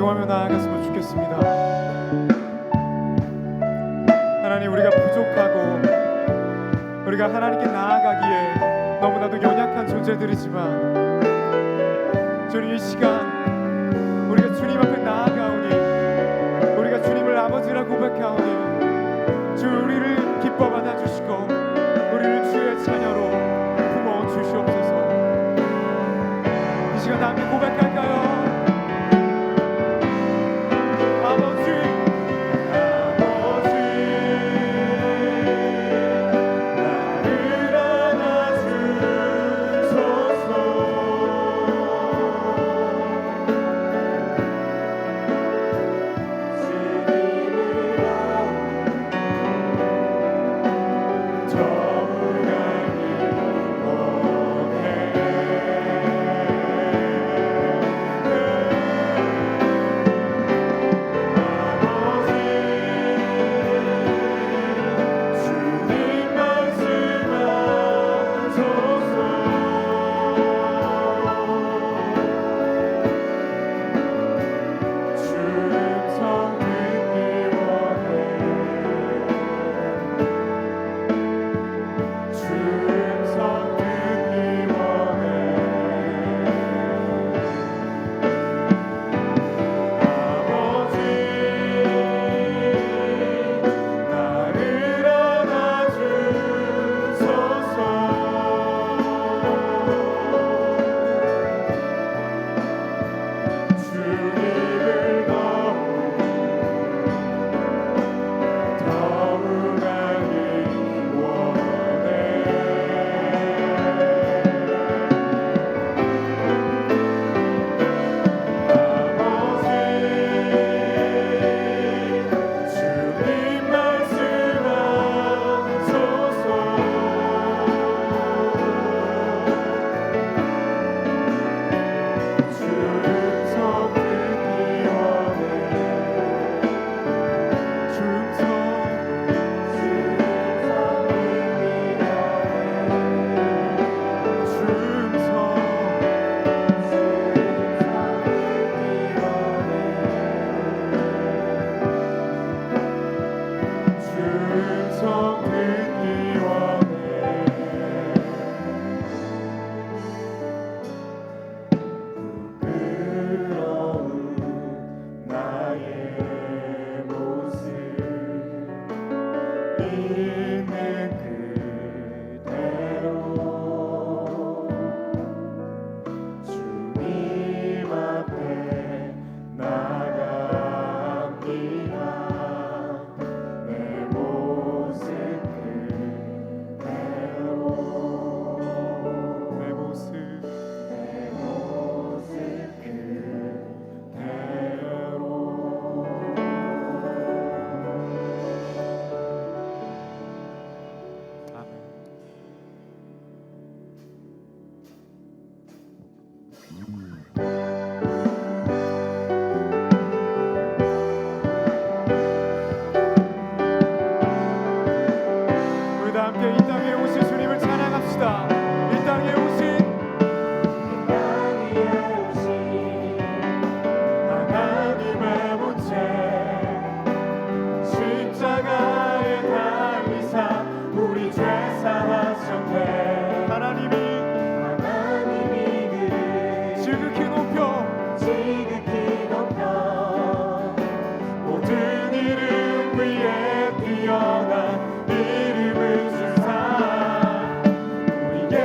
기도하며 나아갔으면 좋겠습니다. 하나님, 우리가 부족하고 우리가 하나님께 나아가기에 너무나도 연약한 존재들이지만 주님, 이 시간 우리가 주님 앞에 나아가오니, 우리가 주님을 아버지라 고백하오니 주 우리를 기뻐 받아주시고 우리를 주의 자녀로 품어 주시옵소서. 이 시간 다 함께 고백할까요? 위에 뛰어난 이름을 주사 우리의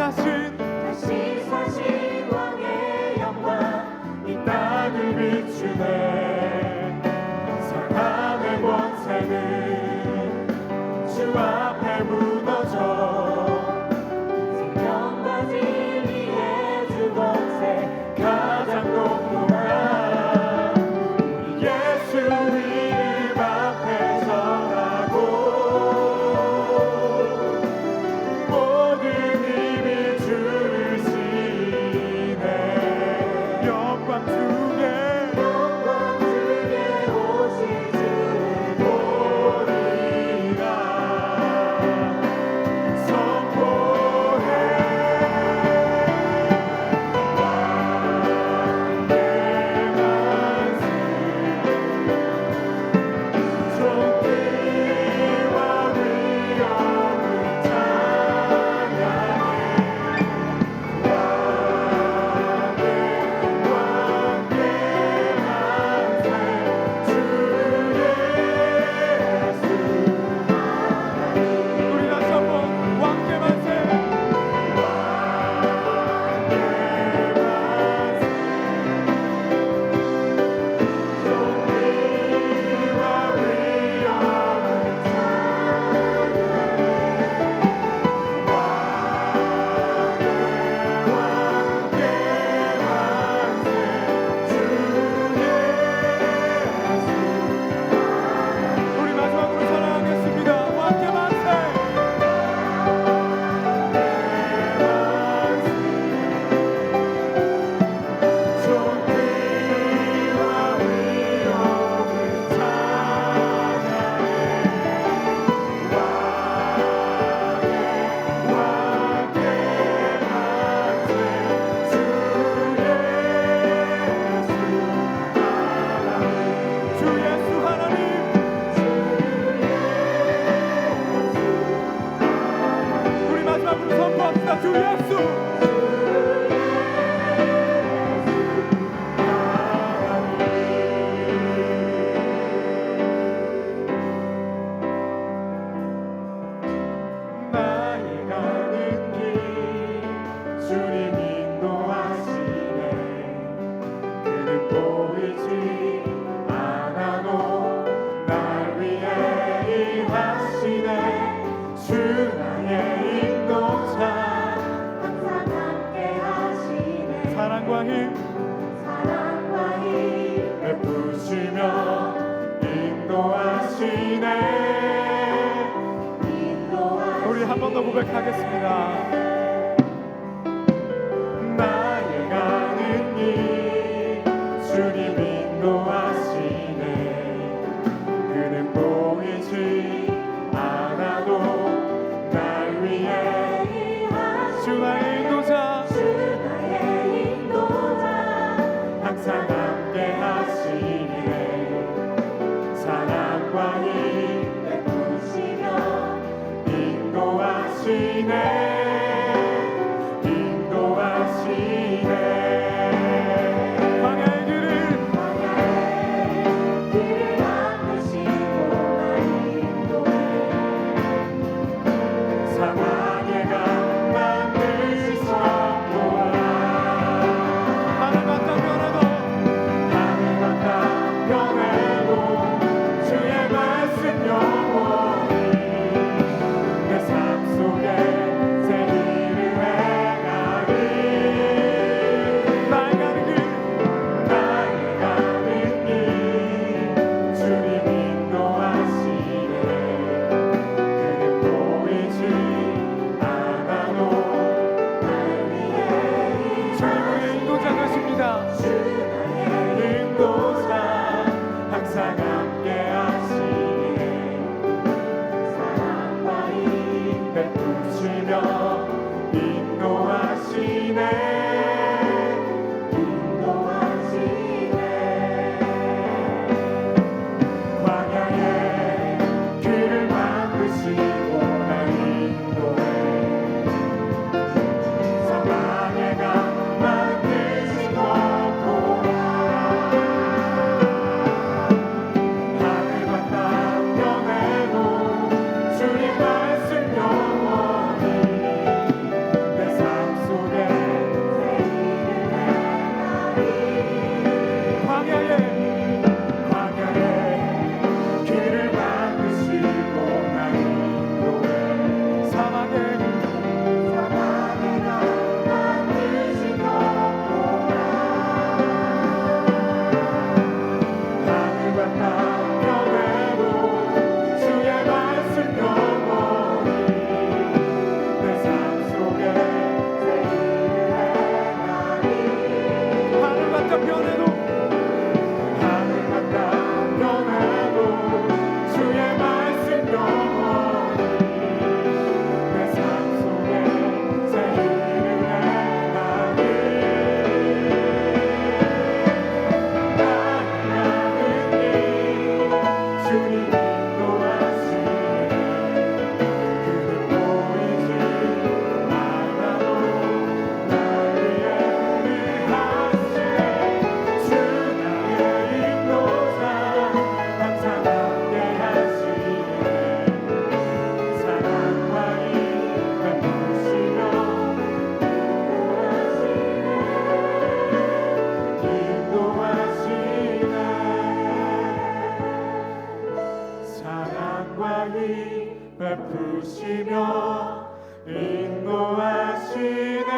사신 왕의 영광 이 땅을 비추네. 사탄의 권세는 주 앞에 무너져. 생명과 진리의 주 권세 가장 높구나. 우리 예수 이름 앞에 전하고 모든 힘이 주를 시네. 영광 중에 오신 주를 보리라. 선포해 주 예수. 나의 가는 길 주님 인도하시네. 그는 보이지 않아도 날 위해 일하시네. 주 나의 인도자 항상 함께 하시네. 사랑과 힘 베푸시며 인도하시네. 우리 한 번 더 고백하겠습니다. 나의 가는 길 주님 인도하시네. 그는 보이지 않아도 날 위해 주 나의 인도자 항상 함께 하시네. 사랑과 힘 베푸시며 인도하시네. 광야의 길을 만드시고 날 인도해. 사막의 강 만드셨구나. 하늘과 땅 변해도 주의 말씀 영원히 내 삶 속에 가까이 베푸시며 인도하시네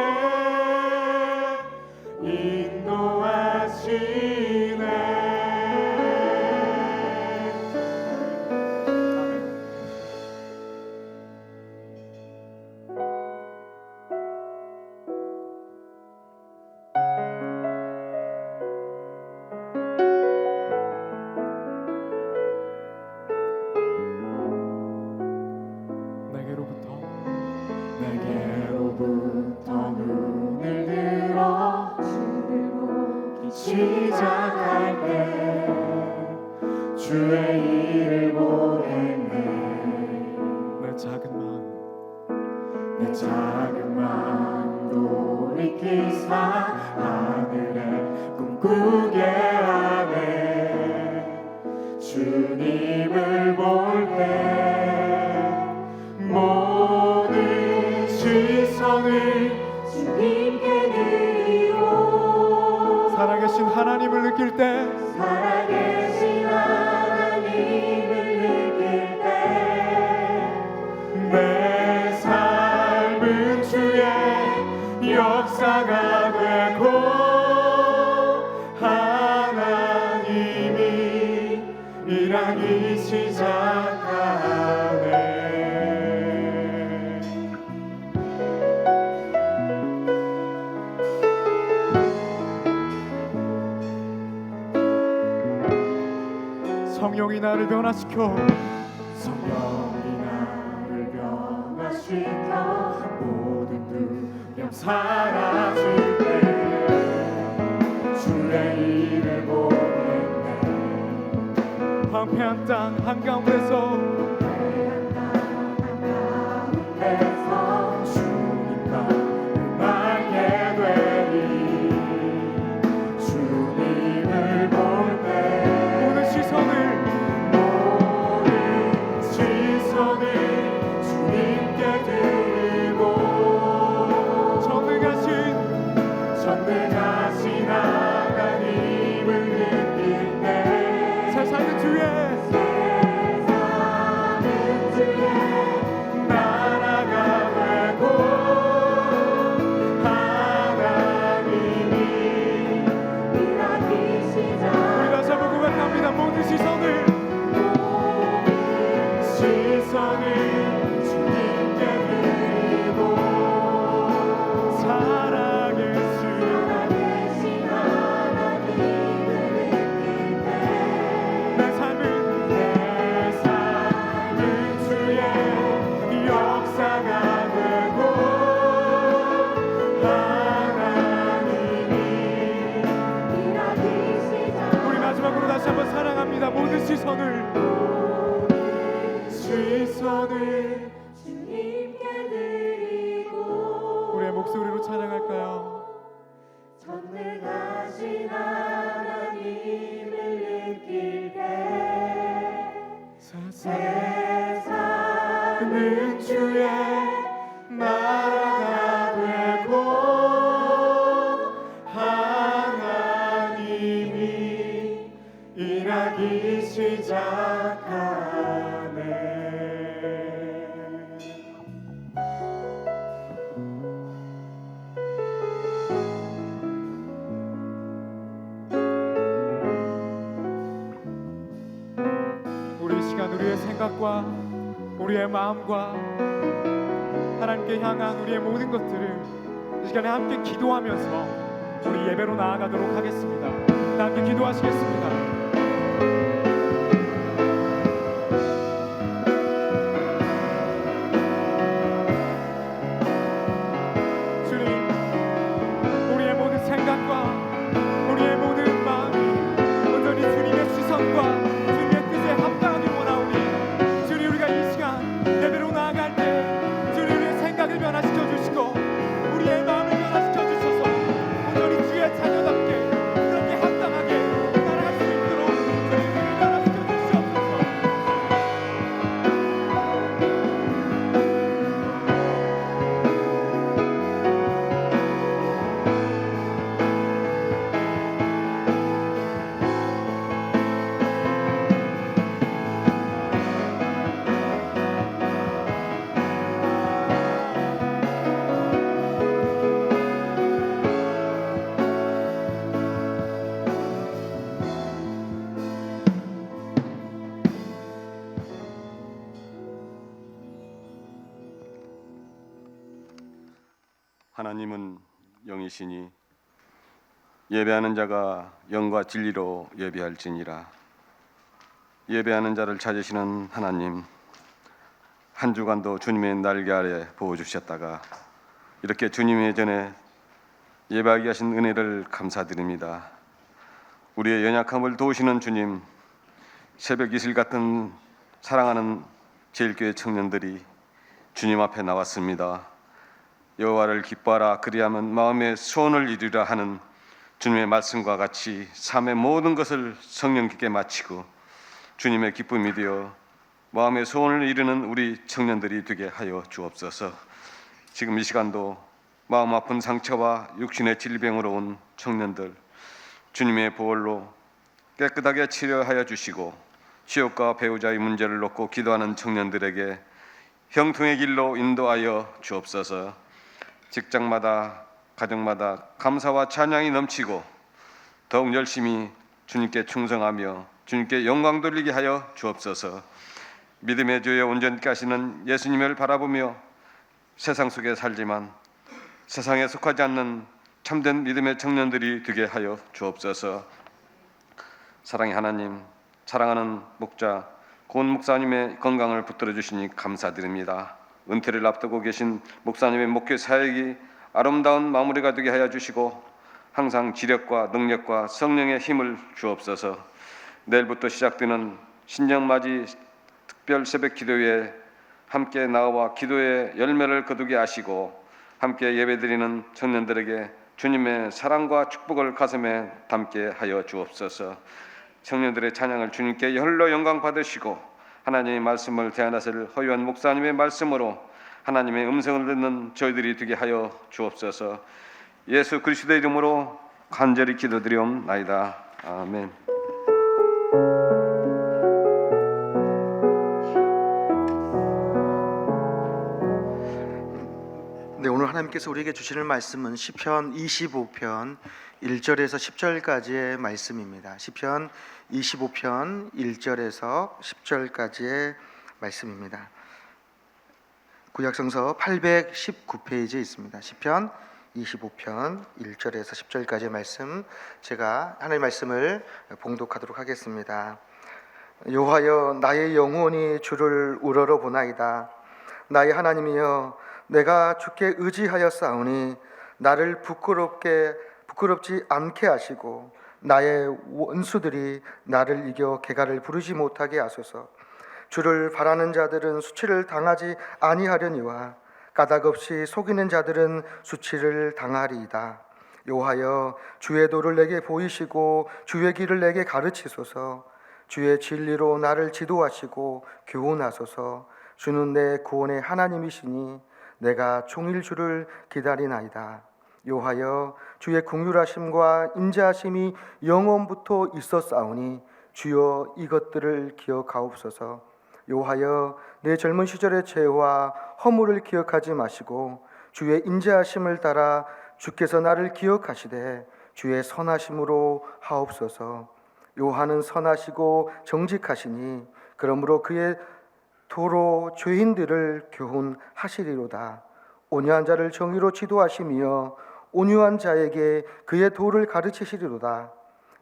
내게로부터 눈을 들어 주를 보기 시작할 때 주의 일을 보겠네 내 작은 마음 돌이키사 하늘에 꿈꾸게 하네 주님을 볼 때 모든 시선을 주님께 드리고 살아계신 하나님을 느낄 때 살아계신 하나님을 느낄 때 내 삶은 주의 역사가 되고 하나님이 일하기 시작하네 성령이 나를 변화시켜 성령이 나를 변화시켜 모든 두려움 사라질 때 주의 일을 보겠네 황폐한 땅 한가운데서 주님과 음악게 되리 주님을 볼 때 모든 시선을 주님께 드리고 전능하신 하나님을 느낄 때 세상은 주의 나라가 되고 하나님이 일하기 시작 우리 다시 한번 고백합니다. 모든 시선을 주님께 드리고 살아계신 하나님을 느낄 때 내 삶은 주의 역사가 되고 하나님이 일하기 시작 우리 마지막으로 다시 한번 사랑합니다. 모든 시선을 주님께 드리고 우리의 목소리로 찬양할까요? 전능하신 하나님을 느낄 때 세상은 주의 나라가 되고 하나님이 일하기 시작하네 우리 이 시간 우리의 생각과 우리의 마음과 하나님께 향한 우리의 모든 것들을 이 시간에 함께 기도하면서 우리 예배로 나아가도록 하겠습니다. 다 함께 기도하시겠습니다. 주님, 우리의 모든 생각과 우리의 모든 마음이 온전히 주님의 시선과 주님의 뜻에 합당하길 원하오니 주님, 우리가 이 시간 예배로 나아갈 때 주님, 우리의 생각을 변화시켜 주시고 우리의 마음을 변화시켜 주셔서 온전히 주의 자녀답게 그렇게 합당하게 살아갈 수 있도록 주님, 우리가 하나님은 영이시니 예배하는 자가 영과 진리로 예배할지니라. 예배하는 자를 찾으시는 하나님, 한 주간도 주님의 날개 아래 보호주셨다가 이렇게 주님의 전에 예배하게 하신 은혜를 감사드립니다. 우리의 연약함을 도우시는 주님, 새벽 이슬 같은 사랑하는 제일교회 청년들이 주님 앞에 나왔습니다. 여호와를 기뻐하라 그리하면 마음의 소원을 이루라 하는 주님의 말씀과 같이 삶의 모든 것을 성령께 마치고 주님의 기쁨이 되어 마음의 소원을 이루는 우리 청년들이 되게 하여 주옵소서. 지금 이 시간도 마음 아픈 상처와 육신의 질병으로 온 청년들 주님의 보혈로 깨끗하게 치료하여 주시고 취업과 배우자의 문제를 놓고 기도하는 청년들에게 형통의 길로 인도하여 주옵소서. 직장마다 가정마다 감사와 찬양이 넘치고 더욱 열심히 주님께 충성하며 주님께 영광 돌리게 하여 주옵소서. 믿음의 주여 온전케 하시는 예수님을 바라보며 세상 속에 살지만 세상에 속하지 않는 참된 믿음의 청년들이 되게 하여 주옵소서. 사랑의 하나님, 사랑하는 목자 고은 목사님의 건강을 붙들어 주시니 감사드립니다. 은퇴를 앞두고 계신 목사님의 목회 사역이 아름다운 마무리가 되게 하여 주시고 항상 지력과 능력과 성령의 힘을 주옵소서. 내일부터 시작되는 신정맞이 특별 새벽 기도회에 함께 나와 기도의 열매를 거두게 하시고 함께 예배드리는 청년들에게 주님의 사랑과 축복을 가슴에 담게 하여 주옵소서. 청년들의 찬양을 주님께 홀로 영광 받으시고 하나님의 말씀을 대하나를 허유한 목사님의 말씀으로 하나님의 음성을 듣는 저희들이 되게 하여 주옵소서. 예수 그리스도의 이름으로 간절히 기도드리옵나이다. 아멘. 네, 오늘 하나님께서 우리에게 주시는 말씀은 시편 25편 1절에서 10절까지의 말씀입니다. 시편 25편 1절에서 10절까지의 말씀입니다. 구약성서 819페이지에 있습니다. 시편 25편 1절에서 10절까지의 말씀, 제가 하나님의 말씀을 봉독하도록 하겠습니다. 여호와여, 나의 영혼이 주를 우러러 보나이다. 나의 하나님이여, 내가 주께 의지하였사오니 나를 부끄럽지 않게 하시고 나의 원수들이 나를 이겨 개가를 부르지 못하게 하소서. 주를 바라는 자들은 수치를 당하지 아니하려니와 까닭없이 속이는 자들은 수치를 당하리이다. 여호와여, 주의 도를 내게 보이시고 주의 길을 내게 가르치소서. 주의 진리로 나를 지도하시고 교훈하소서. 주는 내 구원의 하나님이시니 내가 종일 주를 기다리나이다. 여호와여, 주의 긍휼하심과 인자하심이 영원부터 있었사오니 주여 이것들을 기억하옵소서. 여호와여, 내 젊은 시절의 죄와 허물을 기억하지 마시고 주의 인자하심을 따라 주께서 나를 기억하시되 주의 선하심으로 하옵소서. 여호와는 선하시고 정직하시니 그러므로 그의 도로 죄인들을 교훈하시리로다. 온유한 자를 정의로 지도하시며 온유한 자에게 그의 도를 가르치시리로다.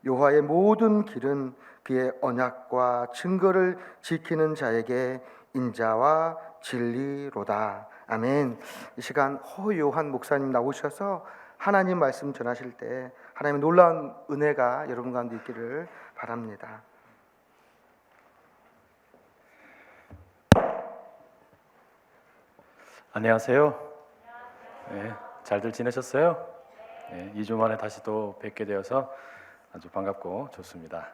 여호와의 모든 길은 그의 언약과 증거를 지키는 자에게 인자와 진리로다. 아멘. 이 시간 허요한 목사님 나오셔서 하나님 말씀 전하실 때 하나님의 놀라운 은혜가 여러분 가운데 있기를 바랍니다. 안녕하세요. 네, 잘들 지내셨어요? 네, 2주 만에 다시 또 뵙게 되어서 아주 반갑고 좋습니다.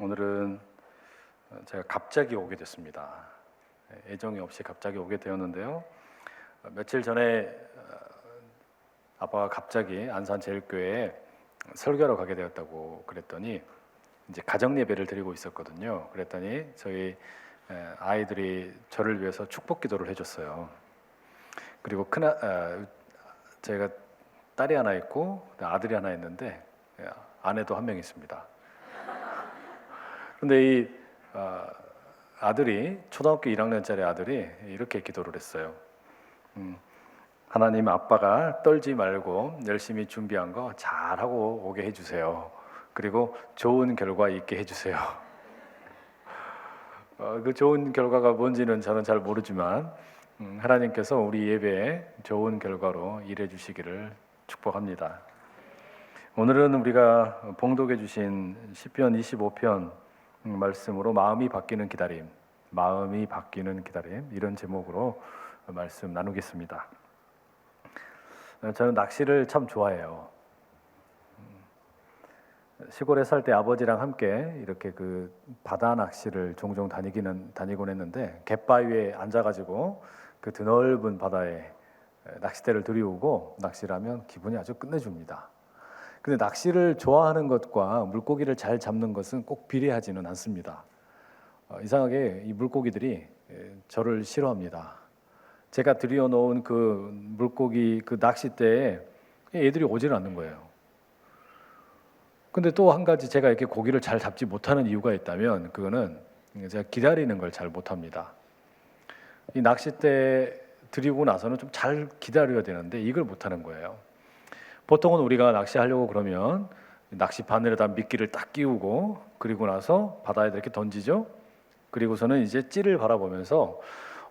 오늘은 제가 갑자기 오게 됐습니다. 예정이 없이 갑자기 오게 되었는데요. 며칠 전에 아빠가 갑자기 안산제일교회에 설교하러 가게 되었다고 그랬더니 이제 가정 예배를 드리고 있었거든요. 그랬더니 저희 아이들이 저를 위해서 축복 기도를 해줬어요. 그리고 제가 딸이 하나 있고 아들이 하나 있는데 아내도 한 명 있습니다. 그런데 이 아들이 초등학교 1학년짜리 아들이 이렇게 기도를 했어요. 하나님, 아빠가 떨지 말고 열심히 준비한 거 잘하고 오게 해주세요. 그리고 좋은 결과 있게 해주세요. 그 좋은 결과가 뭔지는 저는 잘 모르지만 하나님께서 우리 예배에 좋은 결과로 일해 주시기를 축복합니다. 오늘은 우리가 봉독해 주신 시편 25편 말씀으로 마음이 바뀌는 기다림, 마음이 바뀌는 기다림, 이런 제목으로 말씀 나누겠습니다. 저는 낚시를 참 좋아해요. 시골에 살 때 아버지랑 함께 이렇게 그 바다 낚시를 종종 다니곤 했는데, 갯바위에 앉아가지고 그 드넓은 바다에 낚싯대를 들이우고 낚시를 하면 기분이 아주 끝내줍니다. 근데 낚시를 좋아하는 것과 물고기를 잘 잡는 것은 꼭 비례하지는 않습니다. 이상하게 이 물고기들이 저를 싫어합니다. 제가 들여놓은 그 물고기 그 낚싯대에 애들이 오질 않는 거예요. 근데 또 한 가지 제가 이렇게 고기를 잘 잡지 못하는 이유가 있다면, 그거는 제가 기다리는 걸 잘 못합니다. 이 낚싯대 들이고 나서는 좀 잘 기다려야 되는데 이걸 못하는 거예요. 보통은 우리가 낚시하려고 그러면 낚시 바늘에다 미끼를 딱 끼우고, 그리고 나서 바다에 이렇게 던지죠. 그리고서는 이제 찌를 바라보면서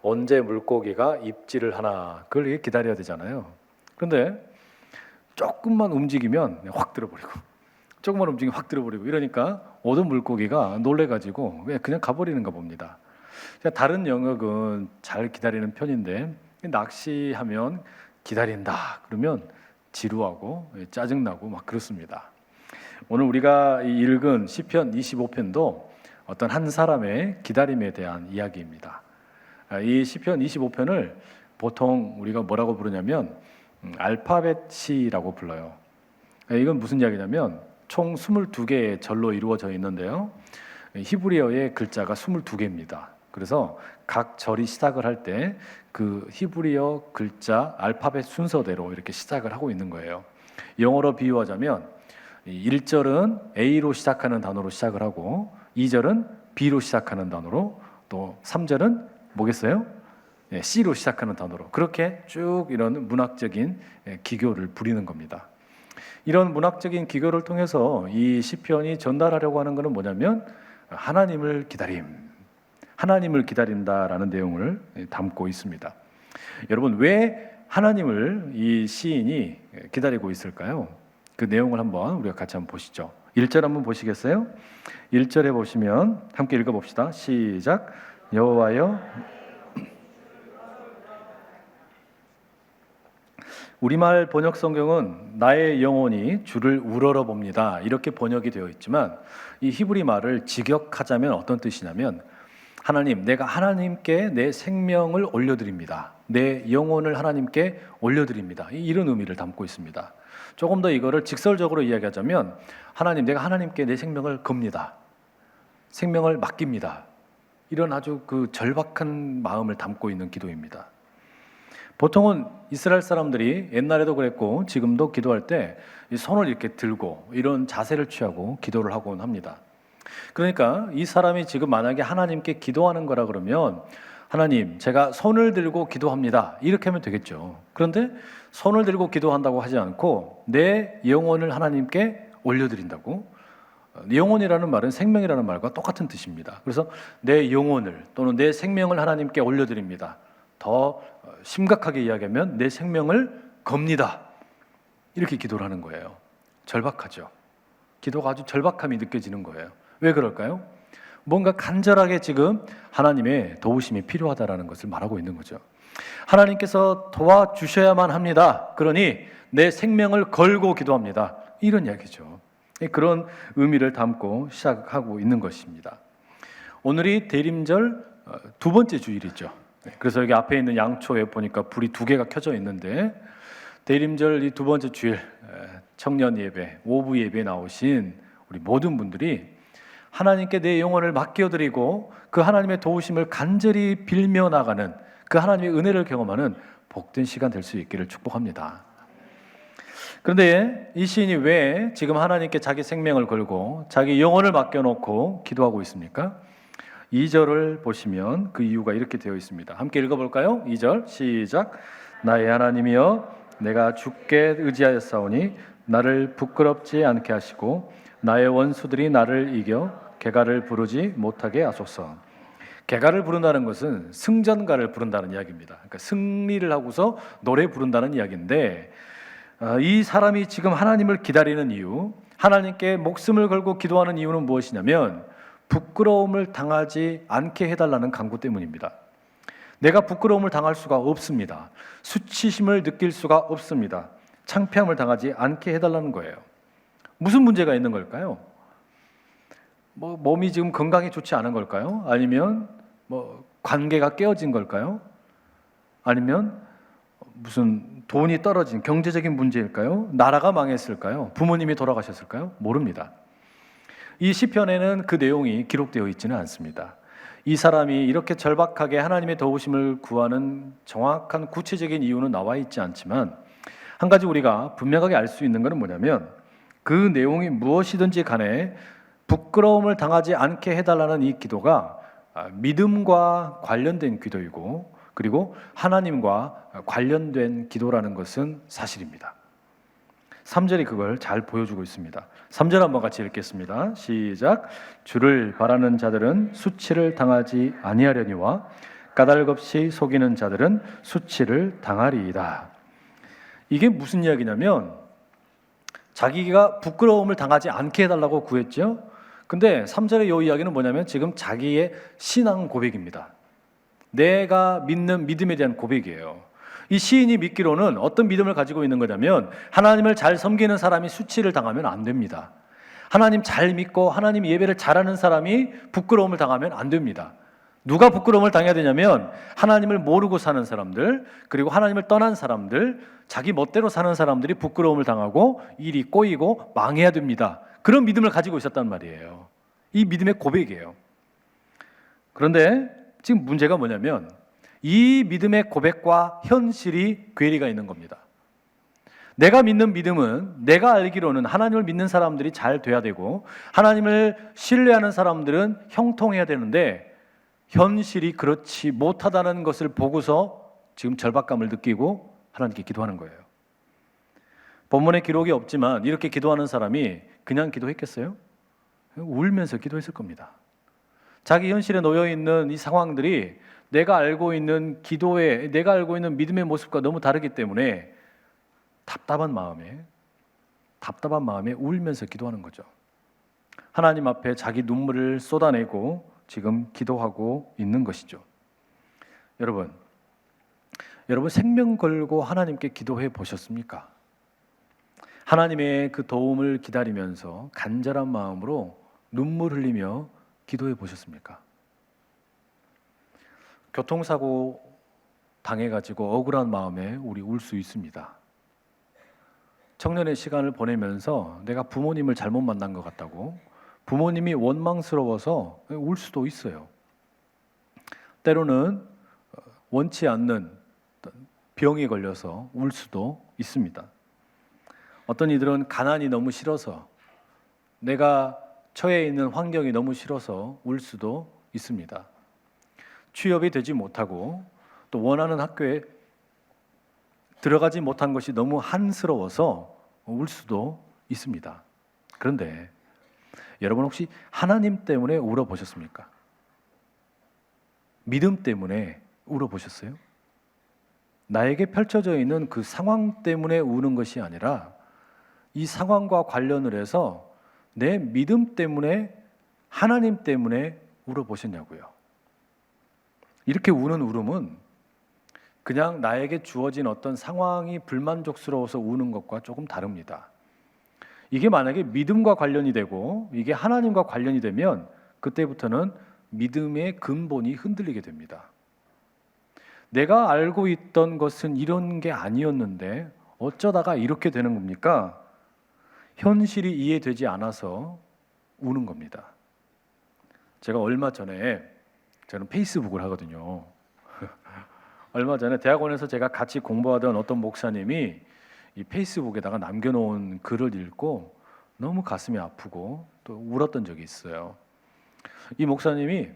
언제 물고기가 입질을 하나, 그걸 기다려야 되잖아요. 그런데 조금만 움직이면 확 들어버리고, 조금만 움직이면 확 들어버리고, 이러니까 모든 물고기가 놀래가지고 그냥 가버리는가 봅니다. 다른 영역은 잘 기다리는 편인데, 낚시하면 기다린다 그러면 지루하고 짜증나고 막 그렇습니다. 오늘 우리가 읽은 시편 25편도 어떤 한 사람의 기다림에 대한 이야기입니다. 이 시편 25편을 보통 우리가 뭐라고 부르냐면 알파벳 시라고 불러요. 이건 무슨 이야기냐면 총 22개의 절로 이루어져 있는데요. 히브리어의 글자가 22개입니다. 그래서 각 절이 시작을 할 때 그 히브리어 글자 알파벳 순서대로 이렇게 시작을 하고 있는 거예요. 영어로 비유하자면 1절은 A로 시작하는 단어로 시작을 하고, 2절은 B로 시작하는 단어로, 또 3절은 뭐겠어요? C로 시작하는 단어로, 그렇게 쭉 이런 문학적인 기교를 부리는 겁니다. 이런 문학적인 기교를 통해서 이 시편이 전달하려고 하는 것은 뭐냐면 하나님을 기다린다라는 내용을 담고 있습니다. 여러분, 왜 하나님을 이 시인이 기다리고 있을까요? 그 내용을 한번 우리가 같이 한번 보시죠. 1절 한번 보시겠어요? 1절에 보시면 함께 읽어봅시다. 시작. 여호와여, 우리말 번역 성경은 나의 영혼이 주를 우러러 봅니다, 이렇게 번역이 되어 있지만, 이 히브리 말을 직역하자면 어떤 뜻이냐면, 하나님, 내가 하나님께 내 생명을 올려드립니다, 내 영혼을 하나님께 올려드립니다, 이런 의미를 담고 있습니다. 조금 더 이거를 직설적으로 이야기하자면, 하나님, 내가 하나님께 내 생명을 겁니다, 생명을 맡깁니다, 이런 아주 그 절박한 마음을 담고 있는 기도입니다. 보통은 이스라엘 사람들이 옛날에도 그랬고 지금도 기도할 때 손을 이렇게 들고 이런 자세를 취하고 기도를 하곤 합니다. 그러니까 이 사람이 지금 만약에 하나님께 기도하는 거라 그러면, 하나님, 제가 손을 들고 기도합니다, 이렇게 하면 되겠죠. 그런데 손을 들고 기도한다고 하지 않고 내 영혼을 하나님께 올려드린다고. 영혼이라는 말은 생명이라는 말과 똑같은 뜻입니다. 그래서 내 영혼을 또는 내 생명을 하나님께 올려드립니다. 더 심각하게 이야기하면 내 생명을 겁니다, 이렇게 기도를 하는 거예요. 절박하죠. 기도가 아주 절박함이 느껴지는 거예요. 왜 그럴까요? 뭔가 간절하게 지금 하나님의 도우심이 필요하다라는 것을 말하고 있는 거죠. 하나님께서 도와주셔야만 합니다, 그러니 내 생명을 걸고 기도합니다, 이런 이야기죠. 그런 의미를 담고 시작하고 있는 것입니다. 오늘이 대림절 두 번째 주일이죠. 그래서 여기 앞에 있는 양초에 보니까 불이 2개가 켜져 있는데, 대림절 이 두 번째 주일 청년 예배, 오부 예배에 나오신 우리 모든 분들이 하나님께 내 영혼을 맡겨드리고 그 하나님의 도우심을 간절히 빌며 나가는, 그 하나님의 은혜를 경험하는 복된 시간 될 수 있기를 축복합니다. 그런데 이 시인이 왜 지금 하나님께 자기 생명을 걸고 자기 영혼을 맡겨놓고 기도하고 있습니까? 2절을 보시면 그 이유가 이렇게 되어 있습니다. 함께 읽어볼까요? 2절 시작. 나의 하나님이여 내가 주께 의지하였사오니 나를 부끄럽지 않게 하시고 나의 원수들이 나를 이겨 개가를 부르지 못하게 하소서. 개가를 부른다는 것은 승전가를 부른다는 이야기입니다. 그러니까 승리를 하고서 노래 부른다는 이야기인데 이 사람이 지금 하나님을 기다리는 이유, 하나님께 목숨을 걸고 기도하는 이유는 무엇이냐면 부끄러움을 당하지 않게 해달라는 간구 때문입니다. 내가 부끄러움을 당할 수가 없습니다. 수치심을 느낄 수가 없습니다. 창피함을 당하지 않게 해달라는 거예요. 무슨 문제가 있는 걸까요? 몸이 지금 건강이 좋지 않은 걸까요? 아니면 관계가 깨어진 걸까요? 아니면 무슨 돈이 떨어진 경제적인 문제일까요? 나라가 망했을까요? 부모님이 돌아가셨을까요? 모릅니다. 이 시편에는 그 내용이 기록되어 있지는 않습니다. 이 사람이 이렇게 절박하게 하나님의 도우심을 구하는 정확한 구체적인 이유는 나와 있지 않지만 한 가지 우리가 분명하게 알 수 있는 것은 뭐냐면 그 내용이 무엇이든지 간에 부끄러움을 당하지 않게 해달라는 이 기도가 믿음과 관련된 기도이고 그리고 하나님과 관련된 기도라는 것은 사실입니다. 3절이 그걸 잘 보여주고 있습니다. 3절 한번 같이 읽겠습니다. 시작. 주를 바라는 자들은 수치를 당하지 아니하려니와 까닭없이 속이는 자들은 수치를 당하리이다. 이게 무슨 이야기냐면 자기가 부끄러움을 당하지 않게 해달라고 구했죠. 근데 3절의 이 이야기는 뭐냐면 지금 자기의 신앙 고백입니다. 내가 믿는 믿음에 대한 고백이에요. 이 시인이 믿기로는 어떤 믿음을 가지고 있는 거냐면 하나님을 잘 섬기는 사람이 수치를 당하면 안 됩니다. 하나님 잘 믿고 하나님 예배를 잘하는 사람이 부끄러움을 당하면 안 됩니다. 누가 부끄러움을 당해야 되냐면 하나님을 모르고 사는 사람들, 그리고 하나님을 떠난 사람들, 자기 멋대로 사는 사람들이 부끄러움을 당하고 일이 꼬이고 망해야 됩니다. 그런 믿음을 가지고 있었단 말이에요. 이 믿음의 고백이에요. 그런데 지금 문제가 뭐냐면 이 믿음의 고백과 현실이 괴리가 있는 겁니다. 내가 믿는 믿음은 내가 알기로는 하나님을 믿는 사람들이 잘 돼야 되고 하나님을 신뢰하는 사람들은 형통해야 되는데 현실이 그렇지 못하다는 것을 보고서 지금 절박감을 느끼고 하나님께 기도하는 거예요. 본문에 기록이 없지만 이렇게 기도하는 사람이 그냥 기도했겠어요? 울면서 기도했을 겁니다. 자기 현실에 놓여 있는 이 상황들이 내가 알고 있는 기도의, 내가 알고 있는 믿음의 모습과 너무 다르기 때문에 답답한 마음에 울면서 기도하는 거죠. 하나님 앞에 자기 눈물을 쏟아내고 지금 기도하고 있는 것이죠. 여러분 생명 걸고 하나님께 기도해 보셨습니까? 하나님의 그 도움을 기다리면서 간절한 마음으로 눈물 흘리며 기도해 보셨습니까? 교통사고 당해가지고 억울한 마음에 우리 울 수 있습니다. 청년의 시간을 보내면서 내가 부모님을 잘못 만난 것 같다고 부모님이 원망스러워서 울 수도 있어요. 때로는 원치 않는 병이 걸려서 울 수도 있습니다. 어떤 이들은 가난이 너무 싫어서 내가 처해 있는 환경이 너무 싫어서 울 수도 있습니다. 취업이 되지 못하고 또 원하는 학교에 들어가지 못한 것이 너무 한스러워서 울 수도 있습니다. 그런데 여러분 혹시 하나님 때문에 울어보셨습니까? 믿음 때문에 울어보셨어요? 나에게 펼쳐져 있는 그 상황 때문에 우는 것이 아니라 이 상황과 관련을 해서 내 믿음 때문에 하나님 때문에 울어보셨냐고요. 이렇게 우는 울음은 그냥 나에게 주어진 어떤 상황이 불만족스러워서 우는 것과 조금 다릅니다. 이게 만약에 믿음과 관련이 되고 이게 하나님과 관련이 되면 그때부터는 믿음의 근본이 흔들리게 됩니다. 내가 알고 있던 것은 이런 게 아니었는데 어쩌다가 이렇게 되는 겁니까? 현실이 이해되지 않아서 우는 겁니다. 제가 얼마 전에 저는 페이스북을 하거든요. 얼마 전에 대학원에서 제가 같이 공부하던 어떤 목사님이 이 페이스북에다가 남겨놓은 글을 읽고 너무 가슴이 아프고 또 울었던 적이 있어요. 이 목사님이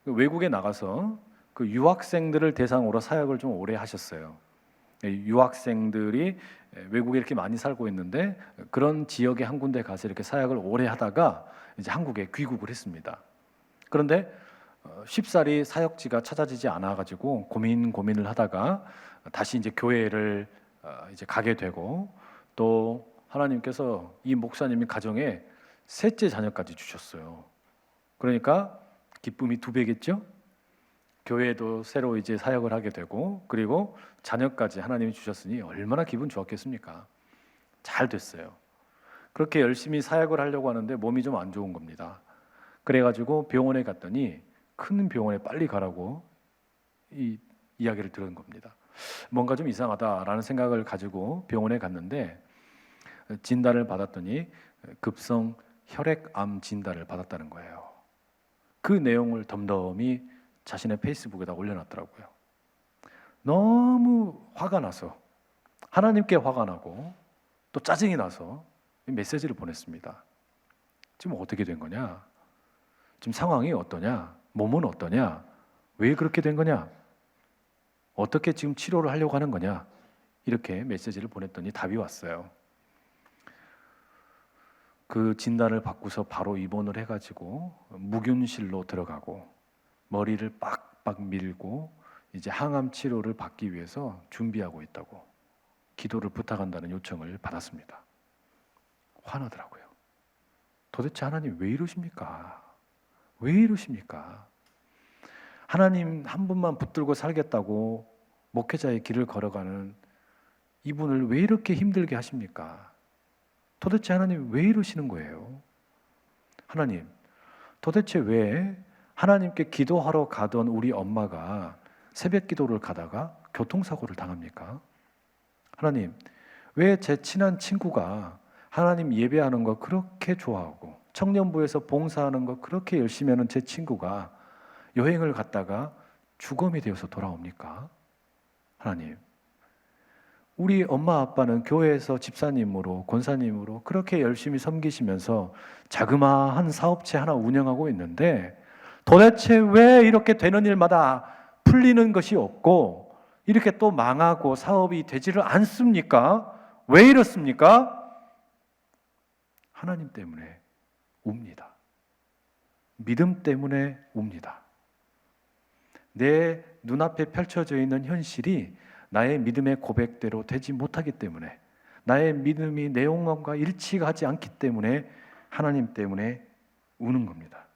외국에 나가서 그 유학생들을 대상으로 사역을 좀 오래 하셨어요. 유학생들이 외국에 이렇게 많이 살고 있는데 그런 지역의 한 군데 가서 이렇게 사역을 오래 하다가 이제 한국에 귀국을 했습니다. 그런데 쉽사리 사역지가 찾아지지 않아 가지고 고민을 하다가 다시 이제 교회를 이제 가게 되고, 또 하나님께서 이 목사님이 가정에 셋째 자녀까지 주셨어요. 그러니까 기쁨이 2배겠죠? 교회도 새로 이제 사역을 하게 되고, 그리고 자녀까지 하나님이 주셨으니 얼마나 기분 좋았겠습니까? 잘 됐어요. 그렇게 열심히 사역을 하려고 하는데 몸이 좀 안 좋은 겁니다. 그래가지고 병원에 갔더니 큰 병원에 빨리 가라고 이 이야기를 들은 겁니다. 뭔가 좀 이상하다라는 생각을 가지고 병원에 갔는데 진단을 받았더니 급성 혈액암 진단을 받았다는 거예요. 그 내용을 덤덤히 자신의 페이스북에다 올려놨더라고요. 너무 화가 나서, 하나님께 화가 나고 또 짜증이 나서 메시지를 보냈습니다. 지금 어떻게 된 거냐? 지금 상황이 어떠냐? 몸은 어떠냐? 왜 그렇게 된 거냐? 어떻게 지금 치료를 하려고 하는 거냐? 이렇게 메시지를 보냈더니 답이 왔어요. 그 진단을 받고서 바로 입원을 해가지고 무균실로 들어가고 머리를 빡빡 밀고 이제 항암 치료를 받기 위해서 준비하고 있다고 기도를 부탁한다는 요청을 받았습니다. 화나더라고요. 도대체 하나님 왜 이러십니까? 왜 이러십니까? 하나님 한 분만 붙들고 살겠다고 목회자의 길을 걸어가는 이분을 왜 이렇게 힘들게 하십니까? 도대체 하나님 왜 이러시는 거예요? 하나님, 도대체 왜 하나님께 기도하러 가던 우리 엄마가 새벽 기도를 가다가 교통사고를 당합니까? 하나님, 왜 제 친한 친구가 하나님 예배하는 거 그렇게 좋아하고 청년부에서 봉사하는 거 그렇게 열심히 하는 제 친구가 여행을 갔다가 죽음이 되어서 돌아옵니까? 하나님, 우리 엄마 아빠는 교회에서 집사님으로 권사님으로 그렇게 열심히 섬기시면서 자그마한 사업체 하나 운영하고 있는데 도대체 왜 이렇게 되는 일마다 풀리는 것이 없고 이렇게 또 망하고 사업이 되지를 않습니까? 왜 이렇습니까? 하나님 때문에 웁니다. 믿음 때문에 웁니다. 내 눈앞에 펼쳐져 있는 현실이 나의 믿음의 고백대로 되지 못하기 때문에, 나의 믿음이 내 영혼과 일치가 하지 않기 때문에 하나님 때문에 우는 겁니다.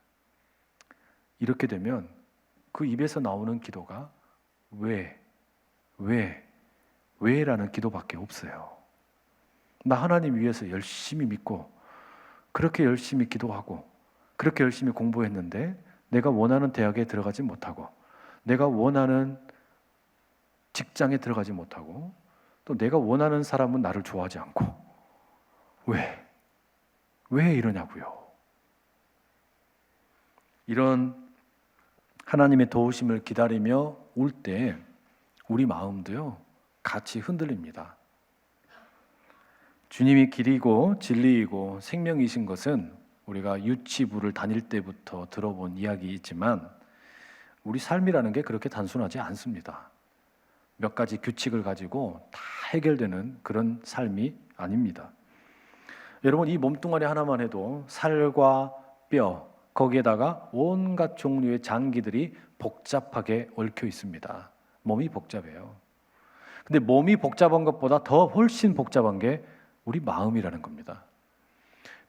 이렇게 되면 그 입에서 나오는 기도가 왜라는 기도밖에 없어요. 나 하나님 위해서 열심히 믿고 그렇게 열심히 기도하고 그렇게 열심히 공부했는데 내가 원하는 대학에 들어가지 못하고 내가 원하는 직장에 들어가지 못하고 또 내가 원하는 사람은 나를 좋아하지 않고 왜 이러냐고요. 이런 하나님의 도우심을 기다리며 울 때 우리 마음도요 같이 흔들립니다. 주님이 길이고 진리이고 생명이신 것은 우리가 유치부를 다닐 때부터 들어본 이야기이지만 우리 삶이라는 게 그렇게 단순하지 않습니다. 몇 가지 규칙을 가지고 다 해결되는 그런 삶이 아닙니다. 여러분, 이 몸뚱아리 하나만 해도 살과 뼈, 거기에다가 온갖 종류의 장기들이 복잡하게 얽혀 있습니다. 몸이 복잡해요. 근데 몸이 복잡한 것보다 더 훨씬 복잡한 게 우리 마음이라는 겁니다.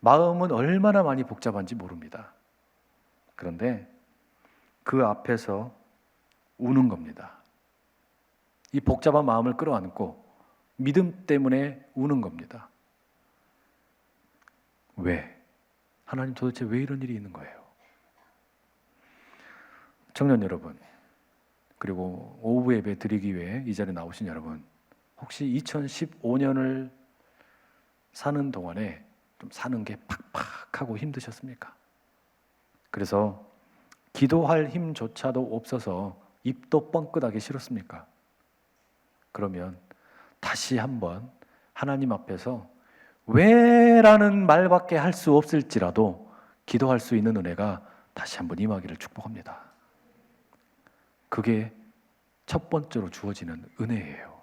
마음은 얼마나 많이 복잡한지 모릅니다. 그런데 그 앞에서 우는 겁니다. 이 복잡한 마음을 끌어안고 믿음 때문에 우는 겁니다. 왜? 하나님 도대체 왜 이런 일이 있는 거예요? 청년 여러분, 그리고 오후 예배 드리기 위해 이 자리에 나오신 여러분, 혹시 2015년을 사는 동안에 좀 사는 게 팍팍하고 힘드셨습니까? 그래서 기도할 힘조차도 없어서 입도 뻥끗하기 싫었습니까? 그러면 다시 한번 하나님 앞에서 왜라는 말밖에 할 수 없을지라도 기도할 수 있는 은혜가 다시 한번 임하기를 축복합니다. 그게 첫 번째로 주어지는 은혜예요.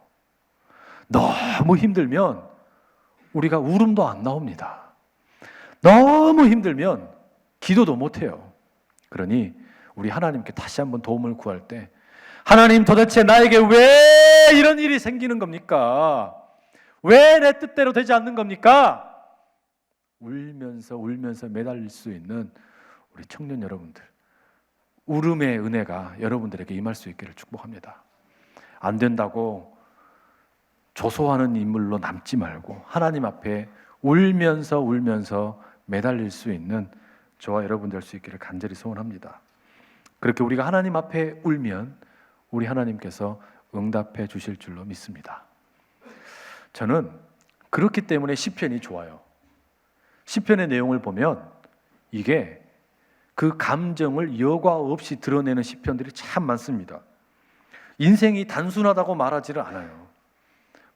너무 힘들면 우리가 울음도 안 나옵니다. 너무 힘들면 기도도 못해요. 그러니 우리 하나님께 다시 한번 도움을 구할 때, 하나님 도대체 나에게 왜 이런 일이 생기는 겁니까? 왜 내 뜻대로 되지 않는 겁니까? 울면서 매달릴 수 있는 우리 청년 여러분들, 울음의 은혜가 여러분들에게 임할 수 있기를 축복합니다. 안 된다고 조소하는 인물로 남지 말고 하나님 앞에 울면서 매달릴 수 있는 저와 여러분 될 수 있기를 간절히 소원합니다. 그렇게 우리가 하나님 앞에 울면 우리 하나님께서 응답해 주실 줄로 믿습니다. 저는 그렇기 때문에 시편이 좋아요. 시편의 내용을 보면 이게 그 감정을 여과 없이 드러내는 시편들이 참 많습니다. 인생이 단순하다고 말하지를 않아요.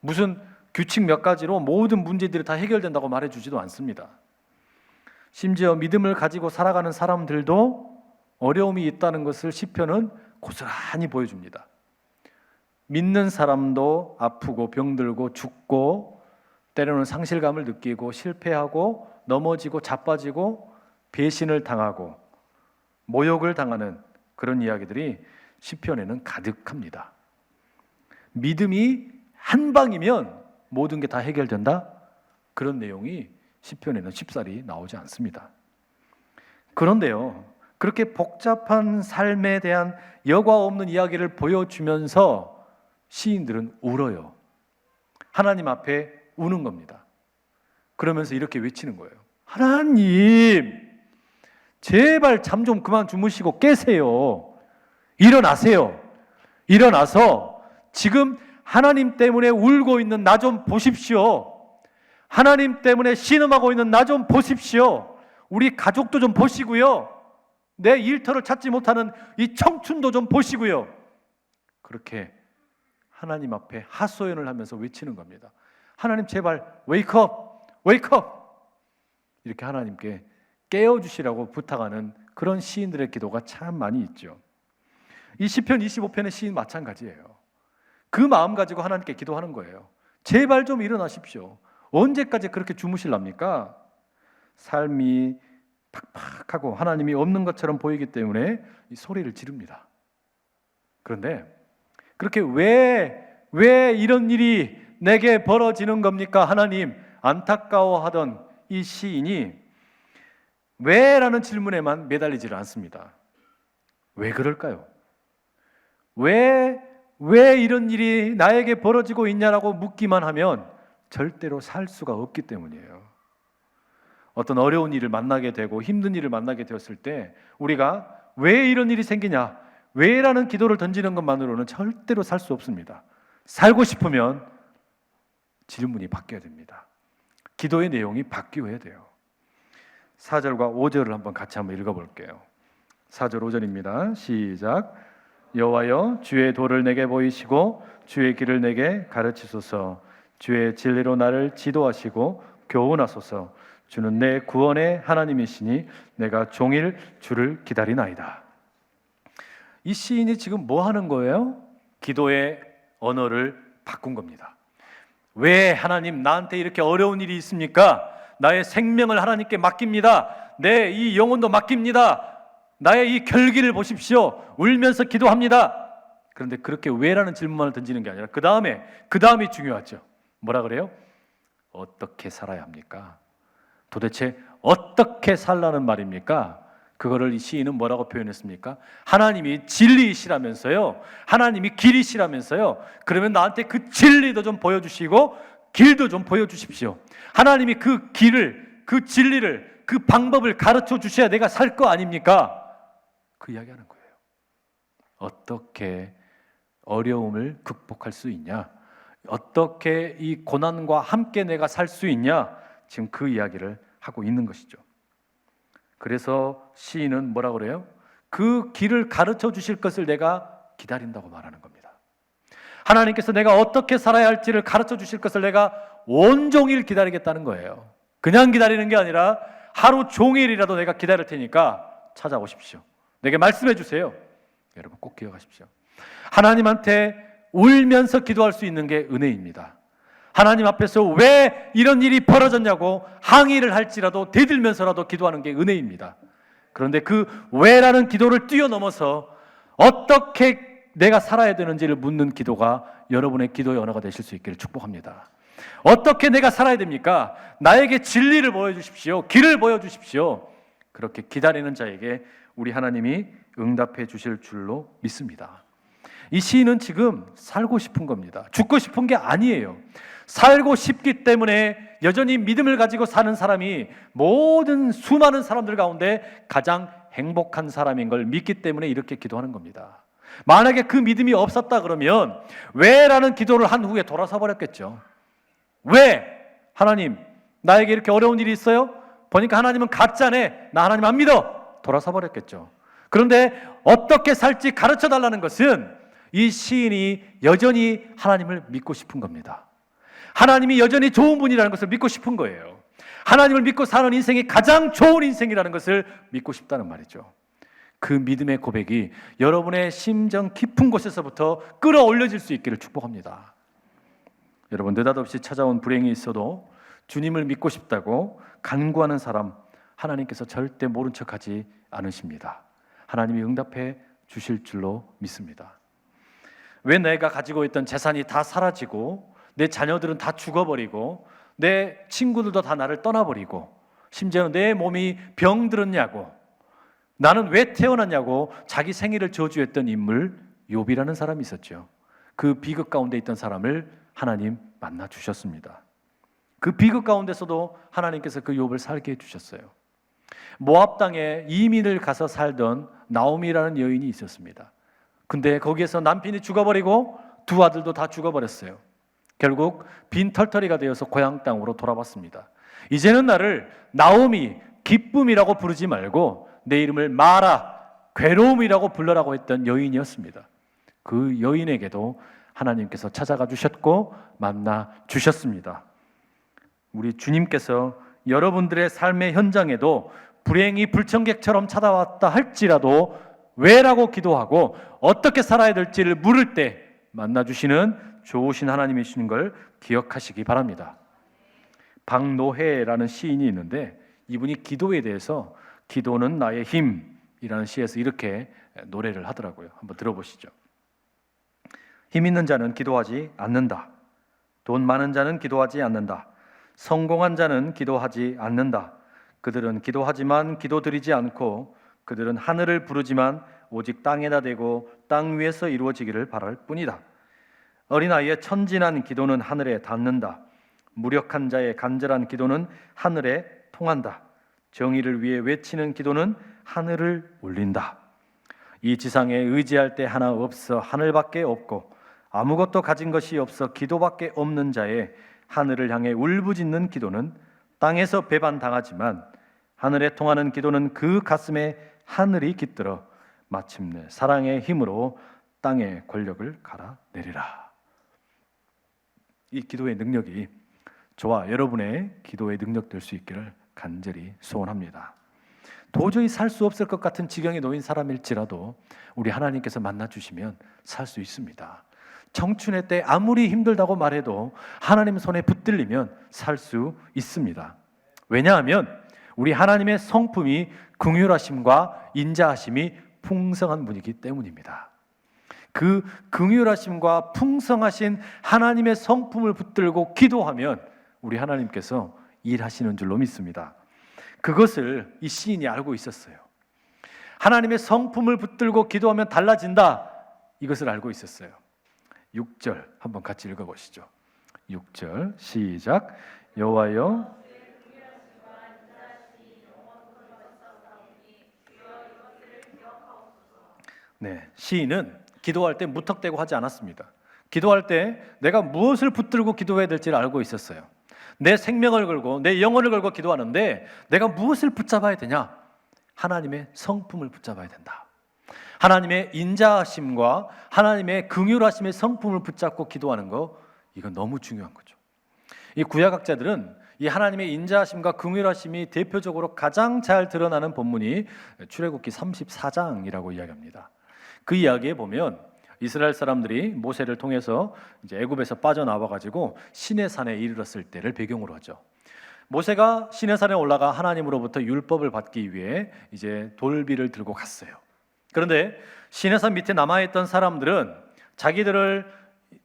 무슨 규칙 몇 가지로 모든 문제들이 다 해결된다고 말해주지도 않습니다. 심지어 믿음을 가지고 살아가는 사람들도 어려움이 있다는 것을 시편은 고스란히 보여줍니다. 믿는 사람도 아프고 병들고 죽고 때로는 상실감을 느끼고 실패하고 넘어지고 자빠지고 배신을 당하고 모욕을 당하는 그런 이야기들이 시편에는 가득합니다. 믿음이 한 방이면 모든 게 다 해결된다? 그런 내용이 시편에는 쉽사리 나오지 않습니다. 그런데요, 그렇게 복잡한 삶에 대한 여과 없는 이야기를 보여주면서 시인들은 울어요. 하나님 앞에 우는 겁니다. 그러면서 이렇게 외치는 거예요. 하나님, 제발 잠 좀 그만 주무시고 깨세요. 일어나세요. 일어나서 지금 하나님 때문에 울고 있는 나 좀 보십시오. 하나님 때문에 신음하고 있는 나 좀 보십시오. 우리 가족도 좀 보시고요. 내 일터를 찾지 못하는 이 청춘도 좀 보시고요. 그렇게 하나님 앞에 하소연을 하면서 외치는 겁니다. 하나님 제발 웨이크업, 웨이크업. 이렇게 하나님께 깨워주시라고 부탁하는 그런 시인들의 기도가 참 많이 있죠. 이 시편 25편의 시인 마찬가지예요. 그 마음 가지고 하나님께 기도하는 거예요. 제발 좀 일어나십시오. 언제까지 그렇게 주무실랍니까? 삶이 팍팍하고 하나님이 없는 것처럼 보이기 때문에 이 소리를 지릅니다. 그런데 그렇게 왜 이런 일이 내게 벌어지는 겁니까? 하나님, 안타까워하던 이 시인이 왜라는 질문에만 매달리지를 않습니다. 왜 그럴까요? 왜 이런 일이 나에게 벌어지고 있냐라고 묻기만 하면 절대로 살 수가 없기 때문이에요. 어떤 어려운 일을 만나게 되고 힘든 일을 만나게 되었을 때 우리가 왜 이런 일이 생기냐, 왜라는 기도를 던지는 것만으로는 절대로 살 수 없습니다. 살고 싶으면 질문이 바뀌어야 됩니다. 기도의 내용이 바뀌어야 돼요. 4절과 5절을 한번 같이 한번 읽어볼게요. 4절 5절입니다. 시작. 여호와여, 주의 도를 내게 보이시고 주의 길을 내게 가르치소서. 주의 진리로 나를 지도하시고 교훈하소서. 주는 내 구원의 하나님이시니 내가 종일 주를 기다리나이다. 이 시인이 지금 뭐 하는 거예요? 기도의 언어를 바꾼 겁니다. 왜 하나님 나한테 이렇게 어려운 일이 있습니까? 나의 생명을 하나님께 맡깁니다. 내 이 영혼도 맡깁니다. 나의 이 결기를 보십시오. 울면서 기도합니다. 그런데 그렇게 왜라는 질문만을 던지는 게 아니라 그 다음이 중요하죠. 뭐라 그래요? 어떻게 살아야 합니까? 도대체 어떻게 살라는 말입니까? 그거를 이 시인은 뭐라고 표현했습니까? 하나님이 진리이시라면서요, 하나님이 길이시라면서요. 그러면 나한테 그 진리도 좀 보여주시고 길도 좀 보여주십시오. 하나님이 그 길을, 그 진리를, 그 방법을 가르쳐 주셔야 내가 살 거 아닙니까? 그 이야기하는 거예요. 어떻게 어려움을 극복할 수 있냐, 어떻게 이 고난과 함께 내가 살 수 있냐, 지금 그 이야기를 하고 있는 것이죠. 그래서 시인은 뭐라 그래요? 그 길을 가르쳐 주실 것을 내가 기다린다고 말하는 겁니다. 하나님께서 내가 어떻게 살아야 할지를 가르쳐 주실 것을 내가 온종일 기다리겠다는 거예요. 그냥 기다리는 게 아니라 하루 종일이라도 내가 기다릴 테니까 찾아오십시오. 내게 말씀해 주세요. 여러분 꼭 기억하십시오. 하나님한테 울면서 기도할 수 있는 게 은혜입니다. 하나님 앞에서 왜 이런 일이 벌어졌냐고 항의를 할지라도 대들면서라도 기도하는 게 은혜입니다. 그런데 그 왜라는 기도를 뛰어넘어서 어떻게 내가 살아야 되는지를 묻는 기도가 여러분의 기도의 언어가 되실 수 있기를 축복합니다. 어떻게 내가 살아야 됩니까? 나에게 진리를 보여주십시오. 길을 보여주십시오. 그렇게 기다리는 자에게 우리 하나님이 응답해 주실 줄로 믿습니다. 이 시인은 지금 살고 싶은 겁니다. 죽고 싶은 게 아니에요. 살고 싶기 때문에 여전히 믿음을 가지고 사는 사람이 모든 수많은 사람들 가운데 가장 행복한 사람인 걸 믿기 때문에 이렇게 기도하는 겁니다. 만약에 그 믿음이 없었다 그러면 왜라는 기도를 한 후에 돌아서 버렸겠죠. 왜? 하나님, 나에게 이렇게 어려운 일이 있어요? 보니까 하나님은 가짜네. 나 하나님 안 믿어. 돌아서 버렸겠죠. 그런데 어떻게 살지 가르쳐 달라는 것은 이 시인이 여전히 하나님을 믿고 싶은 겁니다. 하나님이 여전히 좋은 분이라는 것을 믿고 싶은 거예요. 하나님을 믿고 사는 인생이 가장 좋은 인생이라는 것을 믿고 싶다는 말이죠. 그 믿음의 고백이 여러분의 심정 깊은 곳에서부터 끌어올려질 수 있기를 축복합니다. 여러분, 느닷없이 찾아온 불행이 있어도 주님을 믿고 싶다고 간구하는 사람, 하나님께서 절대 모른 척하지 않으십니다. 하나님이 응답해 주실 줄로 믿습니다. 왜 내가 가지고 있던 재산이 다 사라지고 내 자녀들은 다 죽어버리고 내 친구들도 다 나를 떠나버리고 심지어는 내 몸이 병들었냐고, 나는 왜 태어났냐고 자기 생일을 저주했던 인물 욥이라는 사람이 있었죠. 그 비극 가운데 있던 사람을 하나님 만나 주셨습니다. 그 비극 가운데서도 하나님께서 그 욥을 살게 해주셨어요. 모압 땅에 이민을 가서 살던 나오미라는 여인이 있었습니다. 근데 거기에서 남편이 죽어버리고 두 아들도 다 죽어버렸어요. 결국 빈털터리가 되어서 고향 땅으로 돌아왔습니다. 이제는 나를 나오미, 기쁨이라고 부르지 말고 내 이름을 마라, 괴로움이라고 불러라고 했던 여인이었습니다. 그 여인에게도 하나님께서 찾아가 주셨고 만나 주셨습니다. 우리 주님께서 여러분들의 삶의 현장에도 불행이 불청객처럼 찾아왔다 할지라도 왜라고 기도하고 어떻게 살아야 될지를 물을 때 만나주시는 좋으신 하나님이시는 걸 기억하시기 바랍니다. 박노해라는 시인이 있는데 이분이 기도에 대해서 기도는 나의 힘이라는 시에서 이렇게 노래를 하더라고요. 한번 들어보시죠. 힘 있는 자는 기도하지 않는다. 돈 많은 자는 기도하지 않는다. 성공한 자는 기도하지 않는다. 그들은 기도하지만 기도드리지 않고 그들은 하늘을 부르지만 오직 땅에다 대고 땅 위에서 이루어지기를 바랄 뿐이다. 어린아이의 천진한 기도는 하늘에 닿는다. 무력한 자의 간절한 기도는 하늘에 통한다. 정의를 위해 외치는 기도는 하늘을 울린다. 이 지상에 의지할 데 하나 없어 하늘밖에 없고 아무것도 가진 것이 없어 기도밖에 없는 자의 하늘을 향해 울부짖는 기도는 땅에서 배반당하지만 하늘에 통하는 기도는 그 가슴에 하늘이 깃들어 마침내 사랑의 힘으로 땅의 권력을 갈아내리라. 이 기도의 능력이 저와 여러분의 기도의 능력 될 수 있기를 간절히 소원합니다. 도저히 살 수 없을 것 같은 지경에 놓인 사람일지라도 우리 하나님께서 만나주시면 살 수 있습니다. 청춘의 때 아무리 힘들다고 말해도 하나님 손에 붙들리면 살 수 있습니다. 왜냐하면 우리 하나님의 성품이 긍휼하심과 인자하심이 풍성한 분이기 때문입니다. 그 긍휼하심과 풍성하신 하나님의 성품을 붙들고 기도하면 우리 하나님께서 일하시는 줄로 믿습니다. 그것을 이 시인이 알고 있었어요. 하나님의 성품을 붙들고 기도하면 달라진다, 이것을 알고 있었어요. 6절 한번 같이 읽어보시죠. 6절 시작. 여호와여, 네, 시인은 기도할 때 무턱대고 하지 않았습니다. 기도할 때 내가 무엇을 붙들고 기도해야 될지를 알고 있었어요. 내 생명을 걸고 내 영혼을 걸고 기도하는데 내가 무엇을 붙잡아야 되냐? 하나님의 성품을 붙잡아야 된다. 하나님의 인자하심과 하나님의 긍휼하심의 성품을 붙잡고 기도하는 거, 이건 너무 중요한 거죠. 이 구약학자들은 이 하나님의 인자하심과 긍휼하심이 대표적으로 가장 잘 드러나는 본문이 출애굽기 34장이라고 이야기합니다. 그 이야기에 보면 이스라엘 사람들이 모세를 통해서 이제 애굽에서 빠져나와 가지고 시내산에 이르렀을 때를 배경으로 하죠. 모세가 시내산에 올라가 하나님으로부터 율법을 받기 위해 이제 돌비를 들고 갔어요. 그런데 시내산 밑에 남아있던 사람들은 자기들을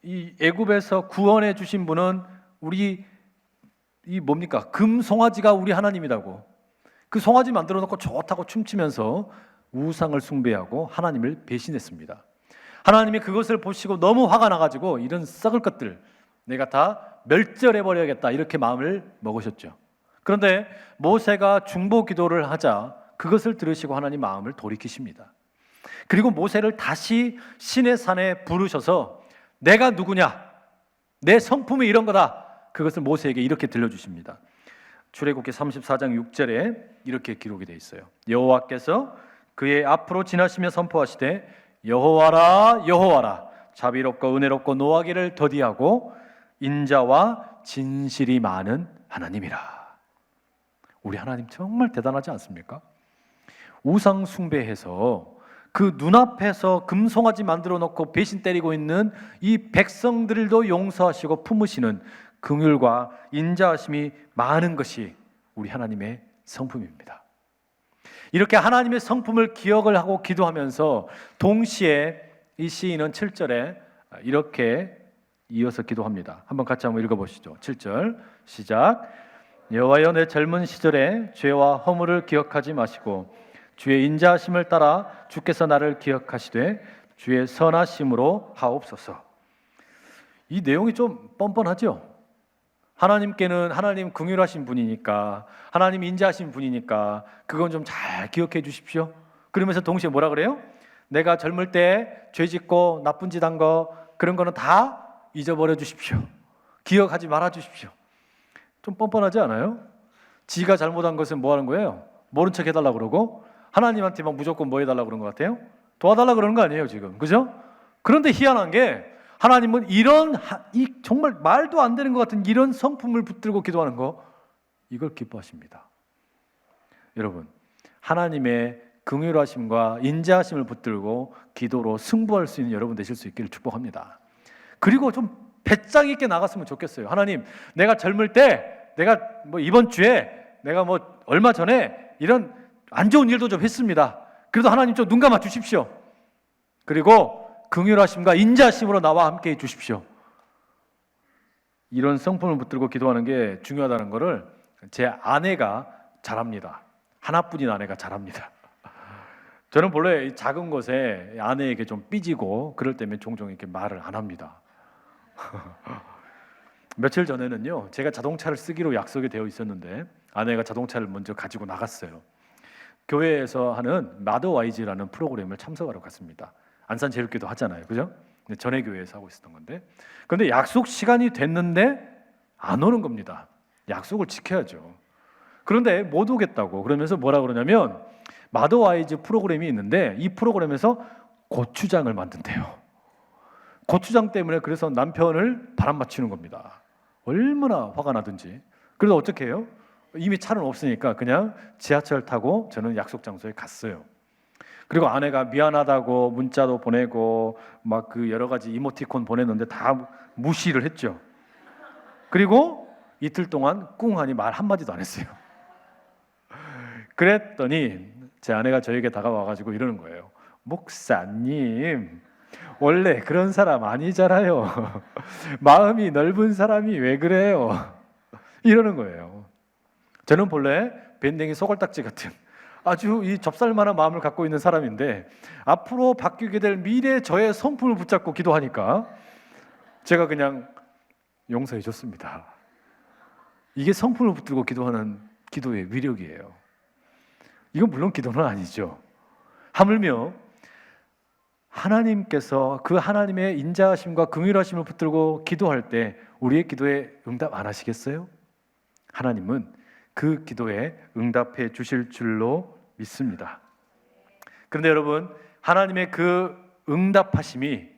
이 애굽에서 구원해 주신 분은 우리 이 뭡니까? 금 송아지가 우리 하나님이라고, 그 송아지 만들어 놓고 좋다고 춤추면서 우상을 숭배하고 하나님을 배신했습니다. 하나님이 그것을 보시고 너무 화가 나가지고 이런 썩을 것들 내가 다 멸절해버려야겠다 이렇게 마음을 먹으셨죠. 그런데 모세가 중보 기도를 하자 그것을 들으시고 하나님 마음을 돌이키십니다. 그리고 모세를 다시 시내산에 부르셔서 내가 누구냐? 내 성품이 이런 거다. 그것을 모세에게 이렇게 들려주십니다. 출애굽기 34장 6절에 이렇게 기록이 되어 있어요. 여호와께서 그의 앞으로 지나시며 선포하시되 여호와라 여호와라 자비롭고 은혜롭고 노하기를 더디하고 인자와 진실이 많은 하나님이라. 우리 하나님 정말 대단하지 않습니까? 우상 숭배해서 그 눈앞에서 금송아지 만들어 놓고 배신 때리고 있는 이 백성들도 용서하시고 품으시는 긍휼과 인자하심이 많은 것이 우리 하나님의 성품입니다. 이렇게 하나님의 성품을 기억을 하고 기도하면서 동시에 이 시인은 7절에 이렇게 이어서 기도합니다. 한번 같이 한번 읽어보시죠. 7절 시작. 여호와여 내 젊은 시절에 죄와 허물을 기억하지 마시고 주의 인자하심을 따라 주께서 나를 기억하시되 주의 선하심으로 하옵소서. 이 내용이 좀 뻔뻔하죠? 하나님께는 하나님 긍휼하신 분이니까, 하나님 인자하신 분이니까 그건 좀 잘 기억해 주십시오. 그러면서 동시에 뭐라 그래요? 내가 젊을 때 죄짓고 나쁜 짓 한 거 그런 거는 다 잊어버려 주십시오. 기억하지 말아 주십시오. 좀 뻔뻔하지 않아요? 지가 잘못한 것은 뭐 하는 거예요? 모른 척 해달라고 그러고 하나님한테 막 무조건 뭐 해달라고 그런 것 같아요? 도와달라고 그러는 거 아니에요 지금, 그죠? 그런데 희한한 게 하나님은 이런 이 정말 말도 안 되는 것 같은 이런 성품을 붙들고 기도하는 거, 이걸 기뻐하십니다. 여러분, 하나님의 긍휼하심과 인자하심을 붙들고 기도로 승부할 수 있는 여러분 되실 수 있기를 축복합니다. 그리고 좀 배짱 있게 나갔으면 좋겠어요. 하나님, 내가 젊을 때, 내가 뭐 이번 주에, 내가 뭐 얼마 전에 이런 안 좋은 일도 좀 했습니다. 그래도 하나님 좀 눈 감아 주십시오. 그리고 긍휼하심과 인자하심으로 나와 함께 해 주십시오. 이런 성품을 붙들고 기도하는 게 중요하다는 것을 제 아내가 잘합니다. 하나뿐인 아내가 잘합니다. 저는 본래 이 작은 것에 아내에게 좀 삐지고 그럴 때면 종종 이렇게 말을 안 합니다. 며칠 전에는요, 제가 자동차를 쓰기로 약속이 되어 있었는데 아내가 자동차를 먼저 가지고 나갔어요. 교회에서 하는 마더와이즈라는 프로그램을 참석하러 갔습니다. 안산제일교회도 하잖아요, 그죠? 전에 교회에서 하고 있었던 건데, 그런데 약속 시간이 됐는데 안 오는 겁니다. 약속을 지켜야죠. 그런데 못 오겠다고 그러면서 뭐라 그러냐면 마더와이즈 프로그램이 있는데 이 프로그램에서 고추장을 만든대요. 고추장 때문에 그래서 남편을 바람 맞추는 겁니다. 얼마나 화가 나든지. 그래서 어떻게 해요? 이미 차는 없으니까 그냥 지하철 타고 저는 약속 장소에 갔어요. 그리고 아내가 미안하다고 문자도 보내고 막 그 여러 가지 이모티콘 보냈는데 다 무시를 했죠. 그리고 이틀 동안 꿍하니 말 한마디도 안 했어요. 그랬더니 제 아내가 저에게 다가와가지고 이러는 거예요. 목사님, 원래 그런 사람 아니잖아요. 마음이 넓은 사람이 왜 그래요? 이러는 거예요. 저는 본래 밴댕이 소갈딱지 같은 아주 이 접살만한 마음을 갖고 있는 사람인데 앞으로 바뀌게 될 미래 저의 성품을 붙잡고 기도하니까 제가 그냥 용서해 줬습니다. 이게 성품을 붙들고 기도하는 기도의 위력이에요. 이건 물론 기도는 아니죠. 하물며 하나님께서 그 하나님의 인자하심과 긍휼하심을 붙들고 기도할 때 우리의 기도에 응답 안 하시겠어요? 하나님은 그 기도에 응답해 주실 줄로 믿습니다. 그런데 여러분, 하나님의 그 응답하심이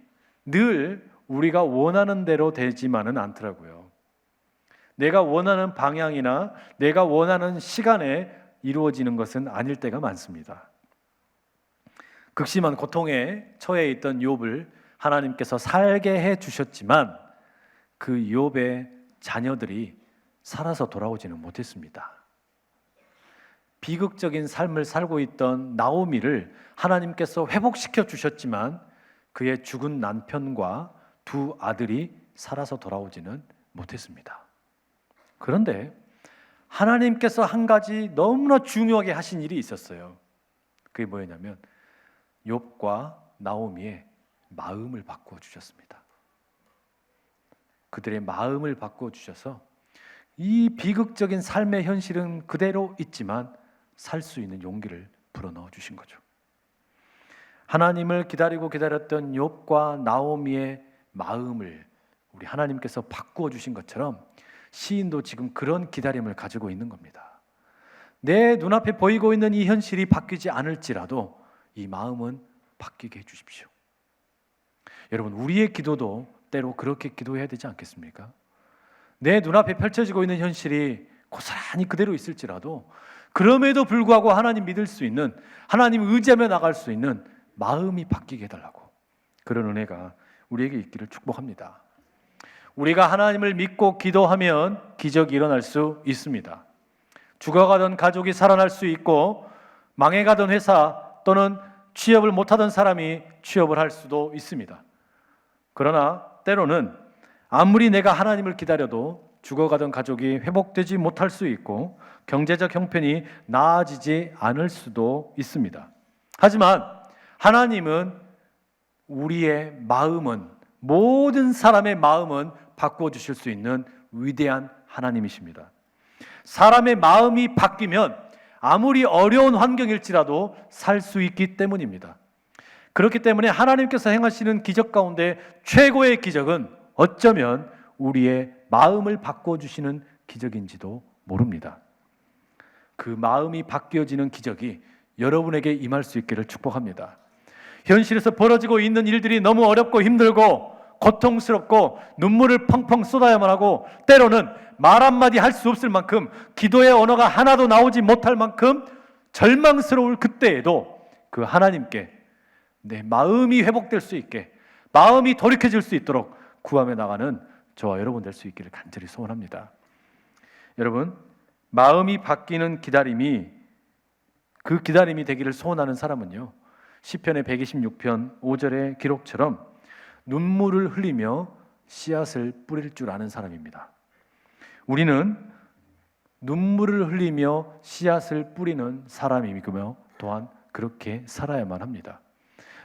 늘 우리가 원하는 대로 되지만은 않더라고요. 내가 원하는 방향이나 내가 원하는 시간에 이루어지는 것은 아닐 때가 많습니다. 극심한 고통에 처해 있던 욥을 하나님께서 살게 해 주셨지만 그 욥의 자녀들이 살아서 돌아오지는 못했습니다. 비극적인 삶을 살고 있던 나오미를 하나님께서 회복시켜 주셨지만 그의 죽은 남편과 두 아들이 살아서 돌아오지는 못했습니다. 그런데 하나님께서 한 가지 너무나 중요하게 하신 일이 있었어요. 그게 뭐였냐면 욥과 나오미의 마음을 바꾸어 주셨습니다. 그들의 마음을 바꾸어 주셔서 이 비극적인 삶의 현실은 그대로 있지만 살 수 있는 용기를 불어넣어 주신 거죠. 하나님을 기다렸던 욥과 나오미의 마음을 우리 하나님께서 바꾸어 주신 것처럼 시인도 지금 그런 기다림을 가지고 있는 겁니다. 내 눈앞에 보이고 있는 이 현실이 바뀌지 않을지라도 이 마음은 바뀌게 해주십시오. 여러분, 우리의 기도도 때로 그렇게 기도해야 되지 않겠습니까? 내 눈앞에 펼쳐지고 있는 현실이 고스란히 그대로 있을지라도 그럼에도 불구하고 하나님 믿을 수 있는, 하나님 의지하며 나갈 수 있는 마음이 바뀌게 해달라고, 그런 은혜가 우리에게 있기를 축복합니다. 우리가 하나님을 믿고 기도하면 기적이 일어날 수 있습니다. 죽어가던 가족이 살아날 수 있고 망해가던 회사 또는 취업을 못하던 사람이 취업을 할 수도 있습니다. 그러나 때로는 아무리 내가 하나님을 기다려도 죽어가던 가족이 회복되지 못할 수 있고 경제적 형편이 나아지지 않을 수도 있습니다. 하지만 하나님은 우리의 마음은, 모든 사람의 마음은 바꾸어 주실 수 있는 위대한 하나님이십니다. 사람의 마음이 바뀌면 아무리 어려운 환경일지라도 살 수 있기 때문입니다. 그렇기 때문에 하나님께서 행하시는 기적 가운데 최고의 기적은 어쩌면 우리의 마음을 바꾸어 주시는 기적인지도 모릅니다. 그 마음이 바뀌어지는 기적이 여러분에게 임할 수 있기를 축복합니다. 현실에서 벌어지고 있는 일들이 너무 어렵고 힘들고 고통스럽고 눈물을 펑펑 쏟아야만 하고 때로는 말 한마디 할 수 없을 만큼 기도의 언어가 하나도 나오지 못할 만큼 절망스러울 그때에도 그 하나님께 내 마음이 회복될 수 있게, 마음이 돌이켜질 수 있도록 구하며 나가는 저와 여러분 될 수 있기를 간절히 소원합니다. 여러분, 마음이 바뀌는 기다림이, 그 기다림이 되기를 소원하는 사람은요, 시편의 126편 5절의 기록처럼 눈물을 흘리며 씨앗을 뿌릴 줄 아는 사람입니다. 우리는 눈물을 흘리며 씨앗을 뿌리는 사람이며 또한 그렇게 살아야만 합니다.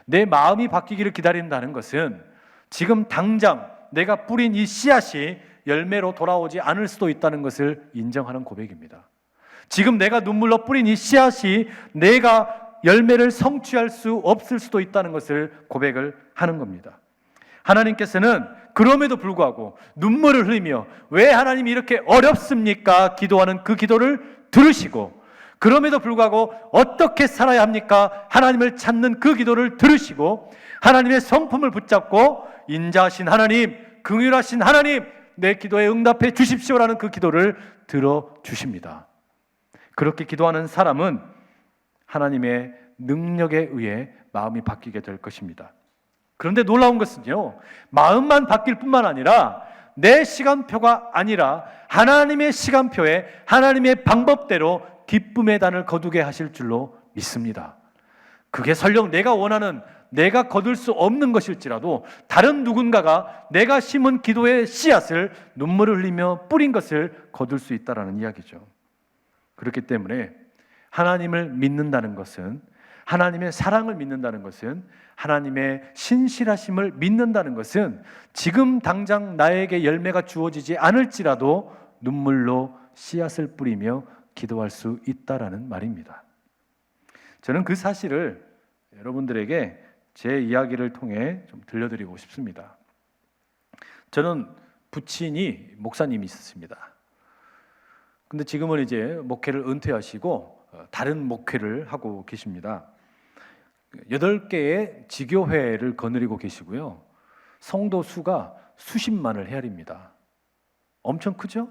내 마음이 바뀌기를 기다린다는 것은 지금 당장 내가 뿌린 이 씨앗이 열매로 돌아오지 않을 수도 있다는 것을 인정하는 고백입니다. 지금 내가 눈물로 뿌린 이 씨앗이 내가 열매를 성취할 수 없을 수도 있다는 것을 고백을 하는 겁니다. 하나님께서는 그럼에도 불구하고 눈물을 흘리며 왜 하나님이 이렇게 어렵습니까? 기도하는 그 기도를 들으시고, 그럼에도 불구하고 어떻게 살아야 합니까? 하나님을 찾는 그 기도를 들으시고 하나님의 성품을 붙잡고 인자하신 하나님, 긍휼하신 하나님, 내 기도에 응답해 주십시오라는 그 기도를 들어주십니다. 그렇게 기도하는 사람은 하나님의 능력에 의해 마음이 바뀌게 될 것입니다. 그런데 놀라운 것은요, 마음만 바뀔 뿐만 아니라 내 시간표가 아니라 하나님의 시간표에 하나님의 방법대로 기쁨의 단을 거두게 하실 줄로 믿습니다. 그게 설령 내가 원하는, 내가 거둘 수 없는 것일지라도 다른 누군가가 내가 심은 기도의 씨앗을 눈물을 흘리며 뿌린 것을 거둘 수 있다는 이야기죠. 그렇기 때문에 하나님을 믿는다는 것은, 하나님의 사랑을 믿는다는 것은, 하나님의 신실하심을 믿는다는 것은 지금 당장 나에게 열매가 주어지지 않을지라도 눈물로 씨앗을 뿌리며 기도할 수 있다라는 말입니다. 저는 그 사실을 여러분들에게 제 이야기를 통해 좀 들려드리고 싶습니다. 저는 부친이 목사님이 있었습니다. 근데 지금은 이제 목회를 은퇴하시고 다른 목회를 하고 계십니다. 8개의 지교회를 거느리고 계시고요. 성도 수가 수십만을 헤아립니다. 엄청 크죠?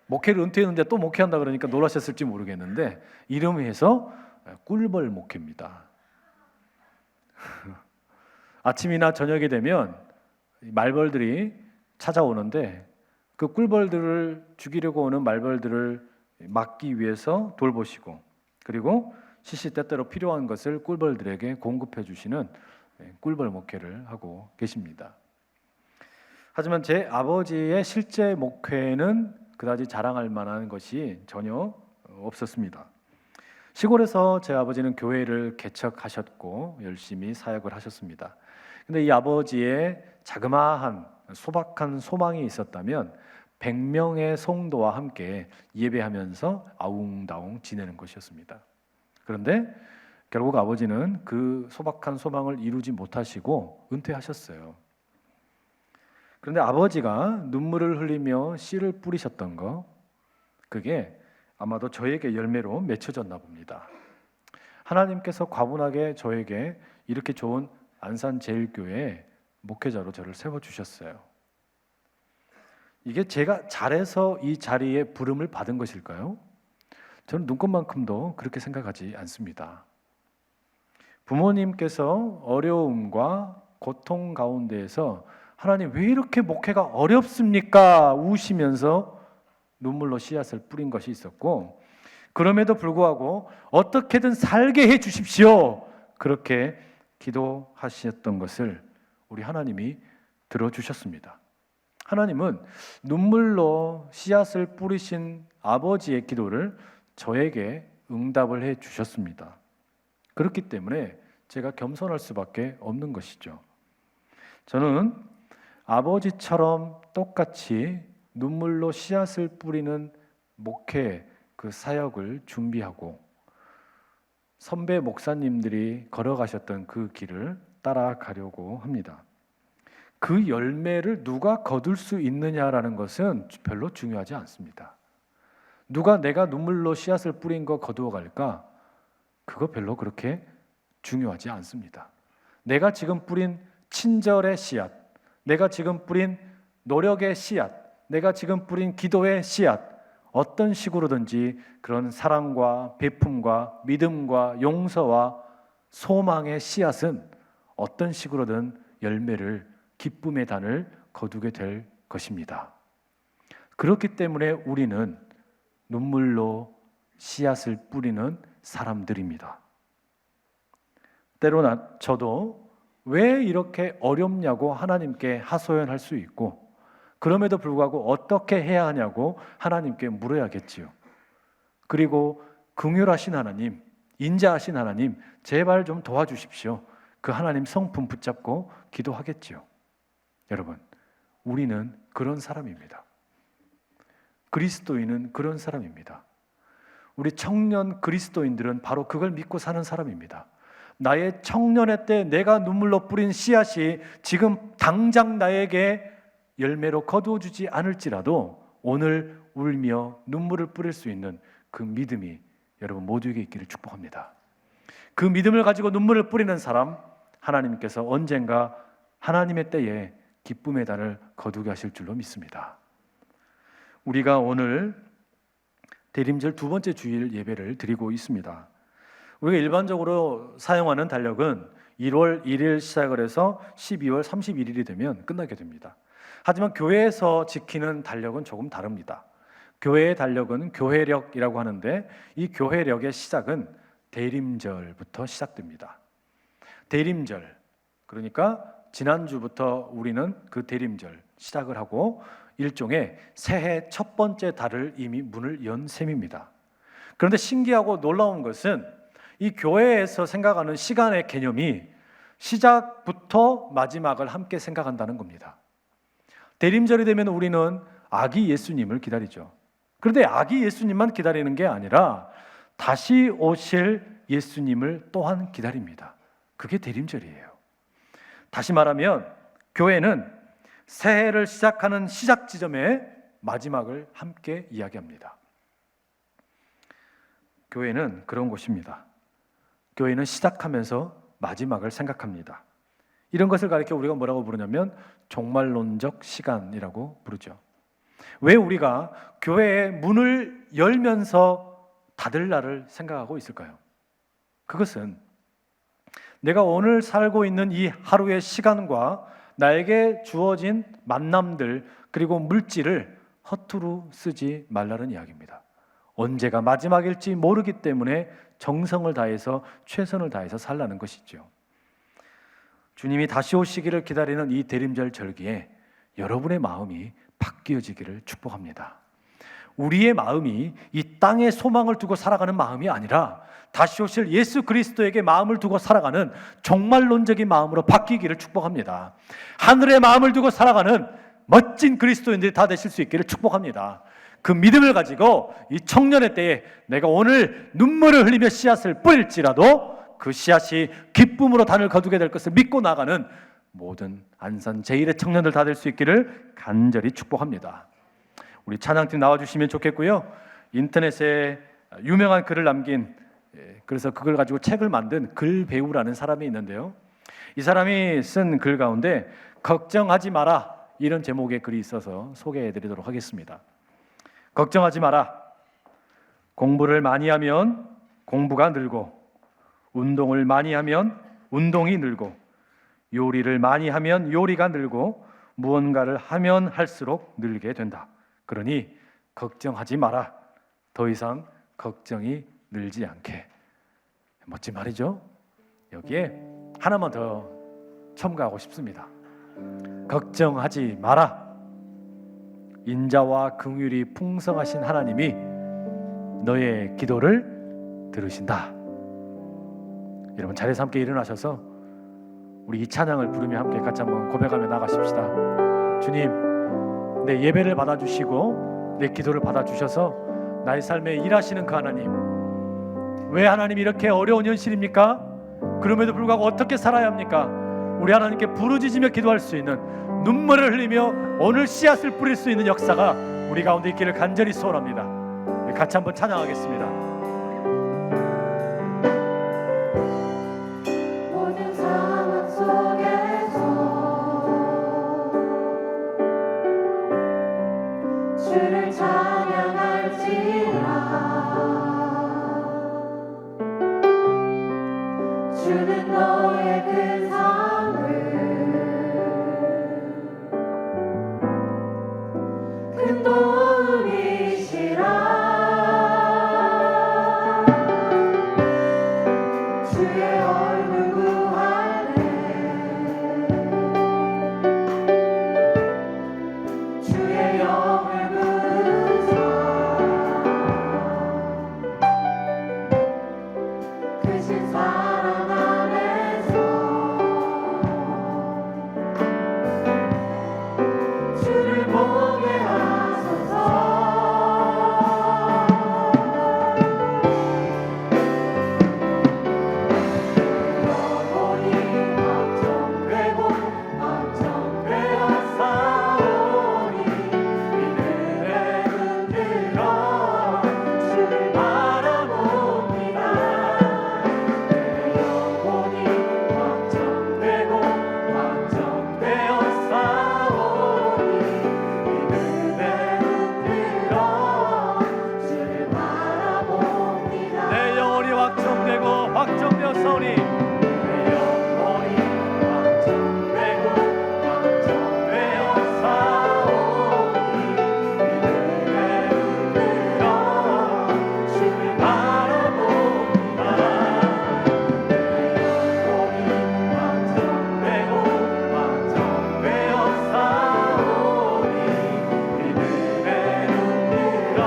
목회를 은퇴했는데 또 목회한다 그러니까 놀라셨을지 모르겠는데 이름을 해서 꿀벌 목회입니다. 아침이나 저녁이 되면 말벌들이 찾아오는데 그 꿀벌들을 죽이려고 오는 말벌들을 막기 위해서 돌보시고, 그리고 시시때때로 필요한 것을 꿀벌들에게 공급해 주시는 꿀벌 목회를 하고 계십니다. 하지만 제 아버지의 실제 목회는 그다지 자랑할 만한 것이 전혀 없었습니다. 시골에서 제 아버지는 교회를 개척하셨고 열심히 사역을 하셨습니다. 근데 이 아버지의 자그마한 소박한 소망이 있었다면 100명의 성도와 함께 예배하면서 아웅다웅 지내는 것이었습니다. 그런데 결국 아버지는 그 소박한 소망을 이루지 못하시고 은퇴하셨어요. 그런데 아버지가 눈물을 흘리며 씨를 뿌리셨던 거, 그게 아마도 저에게 열매로 맺혀졌나 봅니다. 하나님께서 과분하게 저에게 이렇게 좋은 안산제일교회 목회자로 저를 세워주셨어요. 이게 제가 잘해서 이 자리에 부름을 받은 것일까요? 저는 눈꽃만큼도 그렇게 생각하지 않습니다. 부모님께서 어려움과 고통 가운데에서 하나님 왜 이렇게 목회가 어렵습니까? 우시면서 눈물로 씨앗을 뿌린 것이 있었고, 그럼에도 불구하고 어떻게든 살게 해 주십시오, 그렇게 기도하셨던 것을 우리 하나님이 들어주셨습니다. 하나님은 눈물로 씨앗을 뿌리신 아버지의 기도를 저에게 응답을 해 주셨습니다. 그렇기 때문에 제가 겸손할 수밖에 없는 것이죠. 저는 아버지처럼 똑같이 눈물로 씨앗을 뿌리는 목회 그 사역을 준비하고 선배 목사님들이 걸어가셨던 그 길을 따라가려고 합니다. 그 열매를 누가 거둘 수 있느냐라는 것은 별로 중요하지 않습니다. 누가 내가 눈물로 씨앗을 뿌린 거 거두어 갈까? 그거 별로 그렇게 중요하지 않습니다. 내가 지금 뿌린 친절의 씨앗, 내가 지금 뿌린 노력의 씨앗, 내가 지금 뿌린 기도의 씨앗, 어떤 식으로든지 그런 사랑과 베품과 믿음과 용서와 소망의 씨앗은 어떤 식으로든 열매를, 기쁨의 단을 거두게 될 것입니다. 그렇기 때문에 우리는 눈물로 씨앗을 뿌리는 사람들입니다. 때로 저도 왜 이렇게 어렵냐고 하나님께 하소연할 수 있고, 그럼에도 불구하고 어떻게 해야 하냐고 하나님께 물어야겠지요. 그리고 긍휼하신 하나님, 인자하신 하나님, 제발 좀 도와주십시오. 그 하나님 성품 붙잡고 기도하겠지요. 여러분, 우리는 그런 사람입니다. 그리스도인은 그런 사람입니다. 우리 청년 그리스도인들은 바로 그걸 믿고 사는 사람입니다. 나의 청년의 때 내가 눈물로 뿌린 씨앗이 지금 당장 나에게 열매로 거두어주지 않을지라도 오늘 울며 눈물을 뿌릴 수 있는 그 믿음이 여러분 모두에게 있기를 축복합니다. 그 믿음을 가지고 눈물을 뿌리는 사람, 하나님께서 언젠가 하나님의 때에 기쁨의 단을 거두게 하실 줄로 믿습니다. 우리가 오늘 대림절 두 번째 주일 예배를 드리고 있습니다. 우리가 일반적으로 사용하는 달력은 1월 1일 시작을 해서 12월 31일이 되면 끝나게 됩니다. 하지만 교회에서 지키는 달력은 조금 다릅니다. 교회의 달력은 교회력이라고 하는데 이 교회력의 시작은 대림절부터 시작됩니다. 대림절, 그러니까 지난주부터 우리는 그 대림절 시작을 하고 일종의 새해 첫 번째 달을 이미 문을 연 셈입니다. 그런데 신기하고 놀라운 것은 이 교회에서 생각하는 시간의 개념이 시작부터 마지막을 함께 생각한다는 겁니다. 대림절이 되면 우리는 아기 예수님을 기다리죠. 그런데 아기 예수님만 기다리는 게 아니라 다시 오실 예수님을 또한 기다립니다. 그게 대림절이에요. 다시 말하면 교회는 새해를 시작하는 시작 지점의 마지막을 함께 이야기합니다. 교회는 그런 곳입니다. 교회는 시작하면서 마지막을 생각합니다. 이런 것을 가리켜 우리가 뭐라고 부르냐면 종말론적 시간이라고 부르죠. 왜 우리가 교회의 문을 열면서 닫을 날을 생각하고 있을까요? 그것은 내가 오늘 살고 있는 이 하루의 시간과 나에게 주어진 만남들 그리고 물질을 허투루 쓰지 말라는 이야기입니다. 언제가 마지막일지 모르기 때문에 정성을 다해서 최선을 다해서 살라는 것이죠. 주님이 다시 오시기를 기다리는 이 대림절 절기에 여러분의 마음이 바뀌어지기를 축복합니다. 우리의 마음이 이 땅의 소망을 두고 살아가는 마음이 아니라 다시 오실 예수 그리스도에게 마음을 두고 살아가는 종말론적인 마음으로 바뀌기를 축복합니다. 하늘의 마음을 두고 살아가는 멋진 그리스도인들이 다 되실 수 있기를 축복합니다. 그 믿음을 가지고 이 청년의 때에 내가 오늘 눈물을 흘리며 씨앗을 뿌릴지라도 그 씨앗이 기쁨으로 단을 거두게 될 것을 믿고 나가는 모든 안산 제1의 청년들 다 될 수 있기를 간절히 축복합니다. 우리 찬양팀 나와주시면 좋겠고요. 인터넷에 유명한 글을 남긴, 그래서 그걸 가지고 책을 만든 글배우라는 사람이 있는데요. 이 사람이 쓴 글 가운데 걱정하지 마라 이런 제목의 글이 있어서 소개해드리도록 하겠습니다. 걱정하지 마라. 공부를 많이 하면 공부가 늘고, 운동을 많이 하면 운동이 늘고, 요리를 많이 하면 요리가 늘고, 무언가를 하면 할수록 늘게 된다. 그러니 걱정하지 마라. 더 이상 걱정이 늘지 않게. 멋진 말이죠? 여기에 하나만 더 첨가하고 싶습니다. 걱정하지 마라. 인자와 긍휼이 풍성하신 하나님이 너의 기도를 들으신다. 여러분 자리에서 함께 일어나셔서 우리 이 찬양을 부르며 함께 같이 한번 고백하며 나가십시다. 주님, 내 예배를 받아주시고 내 기도를 받아주셔서 나의 삶에 일하시는 그 하나님, 왜 하나님 이렇게 어려운 현실입니까? 그럼에도 불구하고 어떻게 살아야 합니까? 우리 하나님께 부르짖으며 기도할 수 있는, 눈물을 흘리며 오늘 씨앗을 뿌릴 수 있는 역사가 우리 가운데 있기를 간절히 소원합니다. 같이 한번 찬양하겠습니다. 모든 상황 속에서 주를 찬양할지라. 주는 너의 그 삶을 큰 도움이시라. 주의 얼굴 구하네. 주의 영을 부으사 크신 사랑 안에서 주를 보게 하소서. 영혼이 확정되고 확정되어 싸우니 믿음의 눈 들어 주를 바라봅니다. 내 영혼이 확정되고 확정되어 싸우니 믿음의 눈 들어 주를 바라봅니다. 내 영혼이 확정되고 확정되었사오니 내 영혼이 확정되고 확정되어 싸우니 믿음의 눈 들어 주를 바라봅니다. 내 영혼이 확정되고 확정되어 싸우니 믿음의 눈 들어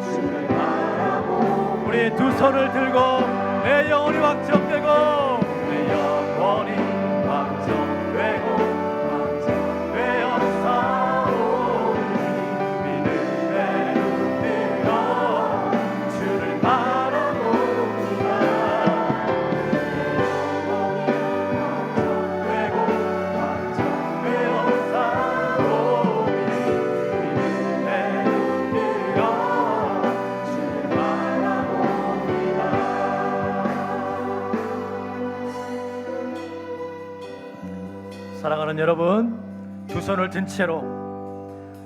주를 바라봅니다. 우리 두 손을 들고 내 영혼이 확정되고 내 영혼이 확정되고 확정되어 싸우니 믿음의 눈 들어 주를 바라봅니다. 내 영혼이 확정되고 확정되어 싸우니 믿음의 눈 들어 주를 바라봅니다. 사랑하는 여러분, 두 손을 든 채로,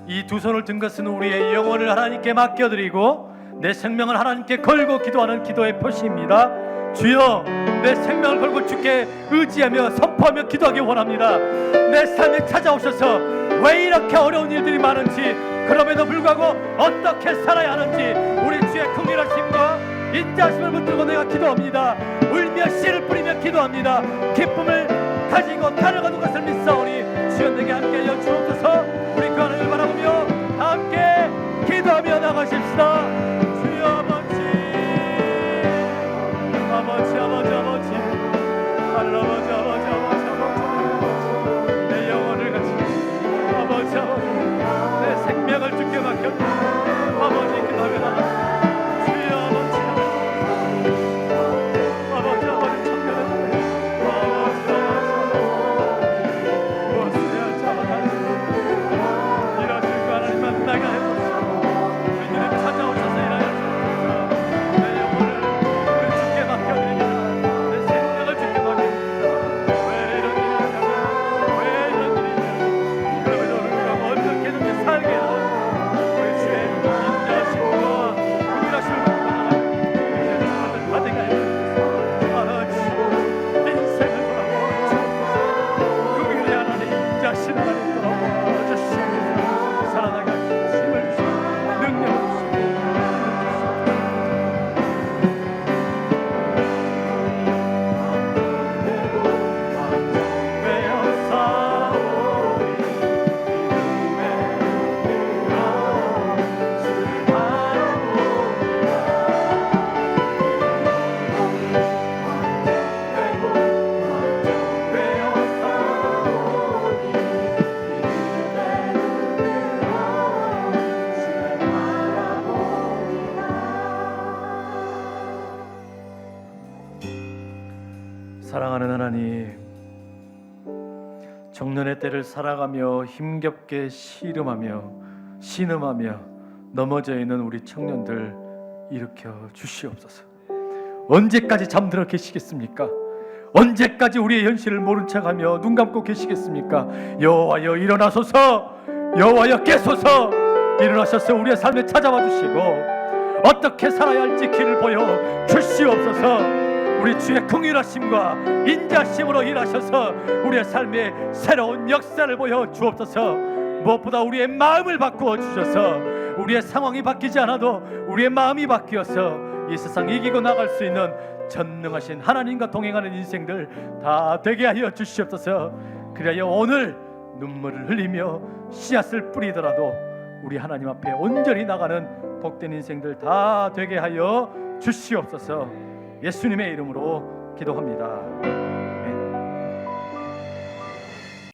이 두 손을 든 것은 우리의 영혼을 하나님께 맡겨드리고 내 생명을 하나님께 걸고 기도하는 기도의 표시입니다. 주여, 내 생명을 걸고 주께 의지하며 선포하며 기도하기 원합니다. 내 삶에 찾아오셔서 왜 이렇게 어려운 일들이 많은지, 그럼에도 불구하고 어떻게 살아야 하는지 우리 주의 긍휼하심과 인자하심을 붙들고 내가 기도합니다. 울며 씨를 뿌리며 기도합니다. 기쁨을 가지고 달려가는 것을 믿사오니 주여 내게 함께하여 주옵소서. 우리 그 하나님을 바라보며 다 함께 기도하며 나가십시다. 주여 아버지, 아버지, 아버지, 아버지, 하늘 아버지, 아버지, 아버지, 아버지, 내 영혼을 같이 아버지, 아버지, 내 생명을 주께 맡겼다. 아버지 기도하며 나가. 주여 아버지, 아버지, 아버지 청년을 아버지, 아버지, 무엇을 할지 아버지 일하실 그 하나님 만나게 해주시고 우리들을 찾아오셔서 일하여 주옵소서. 내 영혼을 우리 주께 맡겨드립니다. 내 생명을 주께 맡깁니다. 왜 이런 일이냐, 왜 이런 일이냐. 그럼에도 불구하고 어떻게든 살게 하라. 우리 주의 인자하심과 긍휼하심을 받아가며 받게 하여 아버지 인생을 돌아보아 주옵소서. 긍휼의 하나님, 인자하신 하나님 돌아보아 주시옵소서. 살아나게 하시고 힘을 주시고 능력을 주시고 사랑하는 하나님, 정년의 때를 살아가며 힘겹게 씨름하며 신음하며 넘어져 있는 우리 청년들 일으켜 주시옵소서. 언제까지 잠들어 계시겠습니까? 언제까지 우리의 현실을 모른 척하며 눈 감고 계시겠습니까? 여호와여 일어나소서. 여호와여 깨소서. 일어나셔서 우리의 삶에 찾아와 주시고 어떻게 살아야 할지 길을 보여 주시옵소서. 우리 주의 긍휼하심과 인자심으로 일하셔서 우리의 삶에 새로운 역사를 보여 주옵소서. 무엇보다 우리의 마음을 바꾸어 주셔서 우리의 상황이 바뀌지 않아도 우리의 마음이 바뀌어서 이 세상 이기고 나갈 수 있는 전능하신 하나님과 동행하는 인생들 다 되게 하여 주시옵소서. 그리하여 오늘 눈물을 흘리며 씨앗을 뿌리더라도 우리 하나님 앞에 온전히 나가는 복된 인생들 다 되게 하여 주시옵소서. 예수님의 이름으로 기도합니다.